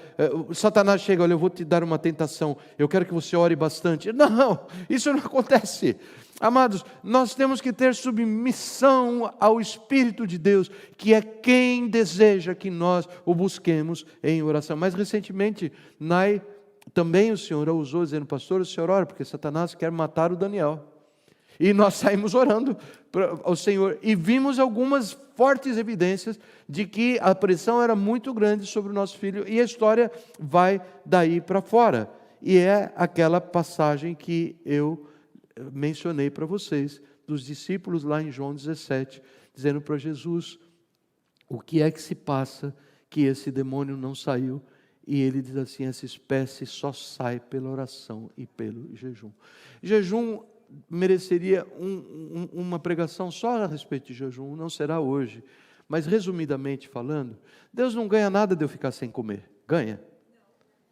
Satanás chega, olha, eu vou te dar uma tentação, eu quero que você ore bastante. Não, isso não acontece. Amados, nós temos que ter submissão ao Espírito de Deus, que é quem deseja que nós o busquemos em oração. Mas recentemente, também o Senhor usou dizendo: pastor, o senhor ora, porque Satanás quer matar o Daniel. E nós saímos orando ao Senhor e vimos algumas fortes evidências de que a pressão era muito grande sobre o nosso filho, e a história vai daí para fora. E é aquela passagem que eu mencionei para vocês, dos discípulos lá em João 17, dizendo para Jesus: o que é que se passa que esse demônio não saiu? E ele diz assim: essa espécie só sai pela oração e pelo jejum. Jejum mereceria uma pregação só a respeito de jejum, não será hoje. Mas resumidamente falando, Deus não ganha nada de eu ficar sem comer. Ganha?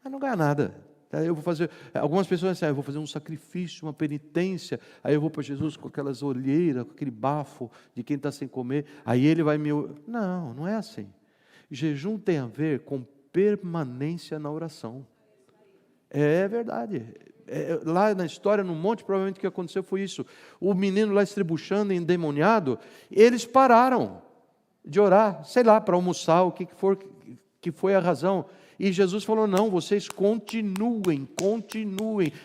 Não ganha nada. Eu vou fazer, algumas pessoas dizem: eu vou fazer um sacrifício, uma penitência, aí eu vou para Jesus com aquelas olheiras, com aquele bafo de quem está sem comer, aí ele vai me... Não, não é assim. Jejum tem a ver com permanência na oração. É verdade. Lá na história, no monte, provavelmente o que aconteceu foi isso. O menino lá estrebuchando, endemoniado, eles pararam de orar, sei lá, para almoçar, o que for, que foi a razão. E Jesus falou: não, vocês continuem.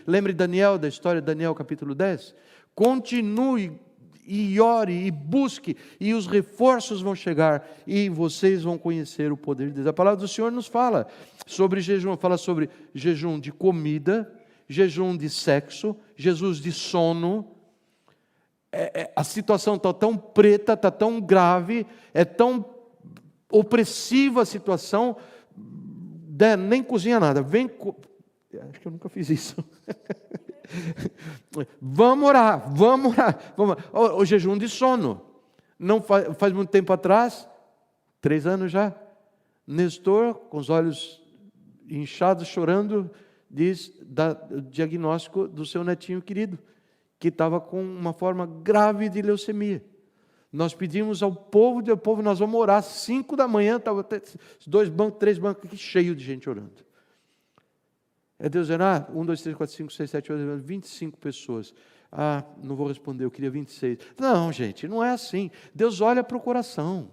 Lembre Daniel, da história de Daniel capítulo 10? Continue e ore e busque, e os reforços vão chegar, e vocês vão conhecer o poder de Deus. A palavra do Senhor nos fala sobre jejum, fala sobre jejum de comida, jejum de sexo, jejum de sono. A situação está tão preta, está tão grave, é tão opressiva a situação, nem cozinha nada, acho que eu nunca fiz isso. Vamos orar. O jejum de sono, não faz muito tempo atrás, 3 anos já, Nestor, com os olhos inchados, chorando, diz do diagnóstico do seu netinho querido, que estava com uma forma grave de leucemia. Nós pedimos ao povo, nós vamos orar, 5 da manhã, estava 2 bancos, 3 bancos aqui, cheio de gente orando. É Deus dizendo: 1, 2, 3, 4, 5, 6, 7, 8, 25 pessoas. Não vou responder, eu queria 26. Não, gente, não é assim. Deus olha para o coração.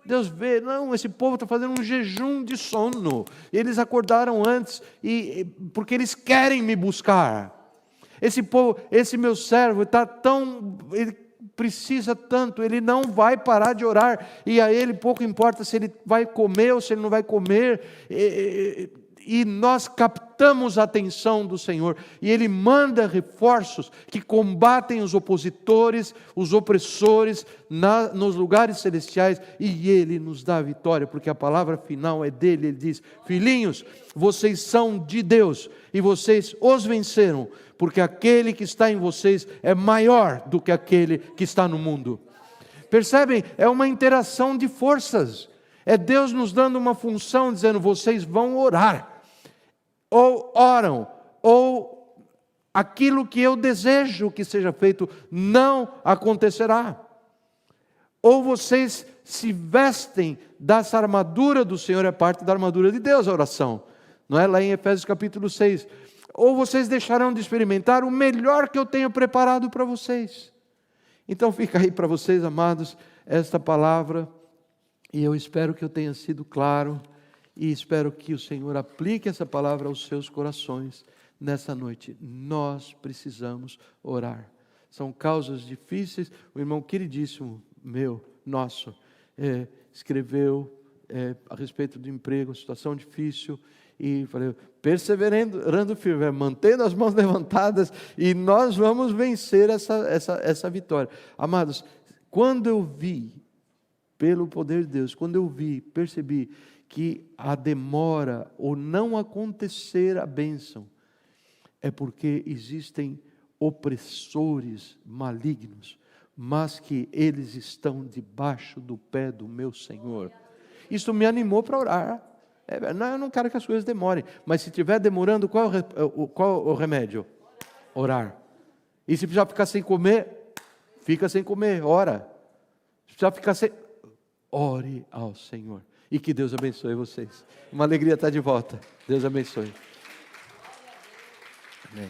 Deus vê, não, esse povo está fazendo um jejum de sono. Eles acordaram antes, porque eles querem me buscar. Esse povo, esse meu servo está ele precisa tanto, ele não vai parar de orar, e a ele pouco importa se ele vai comer ou se ele não vai comer, e nós captamos a atenção do Senhor, e Ele manda reforços que combatem os opositores, os opressores, nos lugares celestiais, e Ele nos dá a vitória, porque a palavra final é dele. Ele diz: filhinhos, vocês são de Deus, e vocês os venceram, porque aquele que está em vocês é maior do que aquele que está no mundo. Percebem? É uma interação de forças, é Deus nos dando uma função, dizendo: vocês vão orar, ou oram, ou aquilo que eu desejo que seja feito não acontecerá. Ou vocês se vestem dessa armadura do Senhor, é parte da armadura de Deus a oração, não é? Lá em Efésios capítulo 6. Ou vocês deixarão de experimentar o melhor que eu tenho preparado para vocês. Então fica aí para vocês, amados, esta palavra, e eu espero que eu tenha sido claro, e espero que o Senhor aplique essa palavra aos seus corações nessa noite. Nós precisamos orar. São causas difíceis. O irmão queridíssimo nosso, escreveu a respeito do emprego, situação difícil, e falei: perseverando firme, mantendo as mãos levantadas, e nós vamos vencer essa vitória. Amados, quando eu vi, pelo poder de Deus, percebi que a demora ou não acontecer a bênção é porque existem opressores malignos mas que eles estão debaixo do pé do meu Senhor. Isso me animou para orar. Eu não quero que as coisas demorem, mas se estiver demorando, qual o remédio? Orar. E se precisar ficar sem comer, fica sem comer, ora. Se precisar ficar sem... Ore ao Senhor. E que Deus abençoe vocês. Uma alegria estar de volta. Deus abençoe. Amém.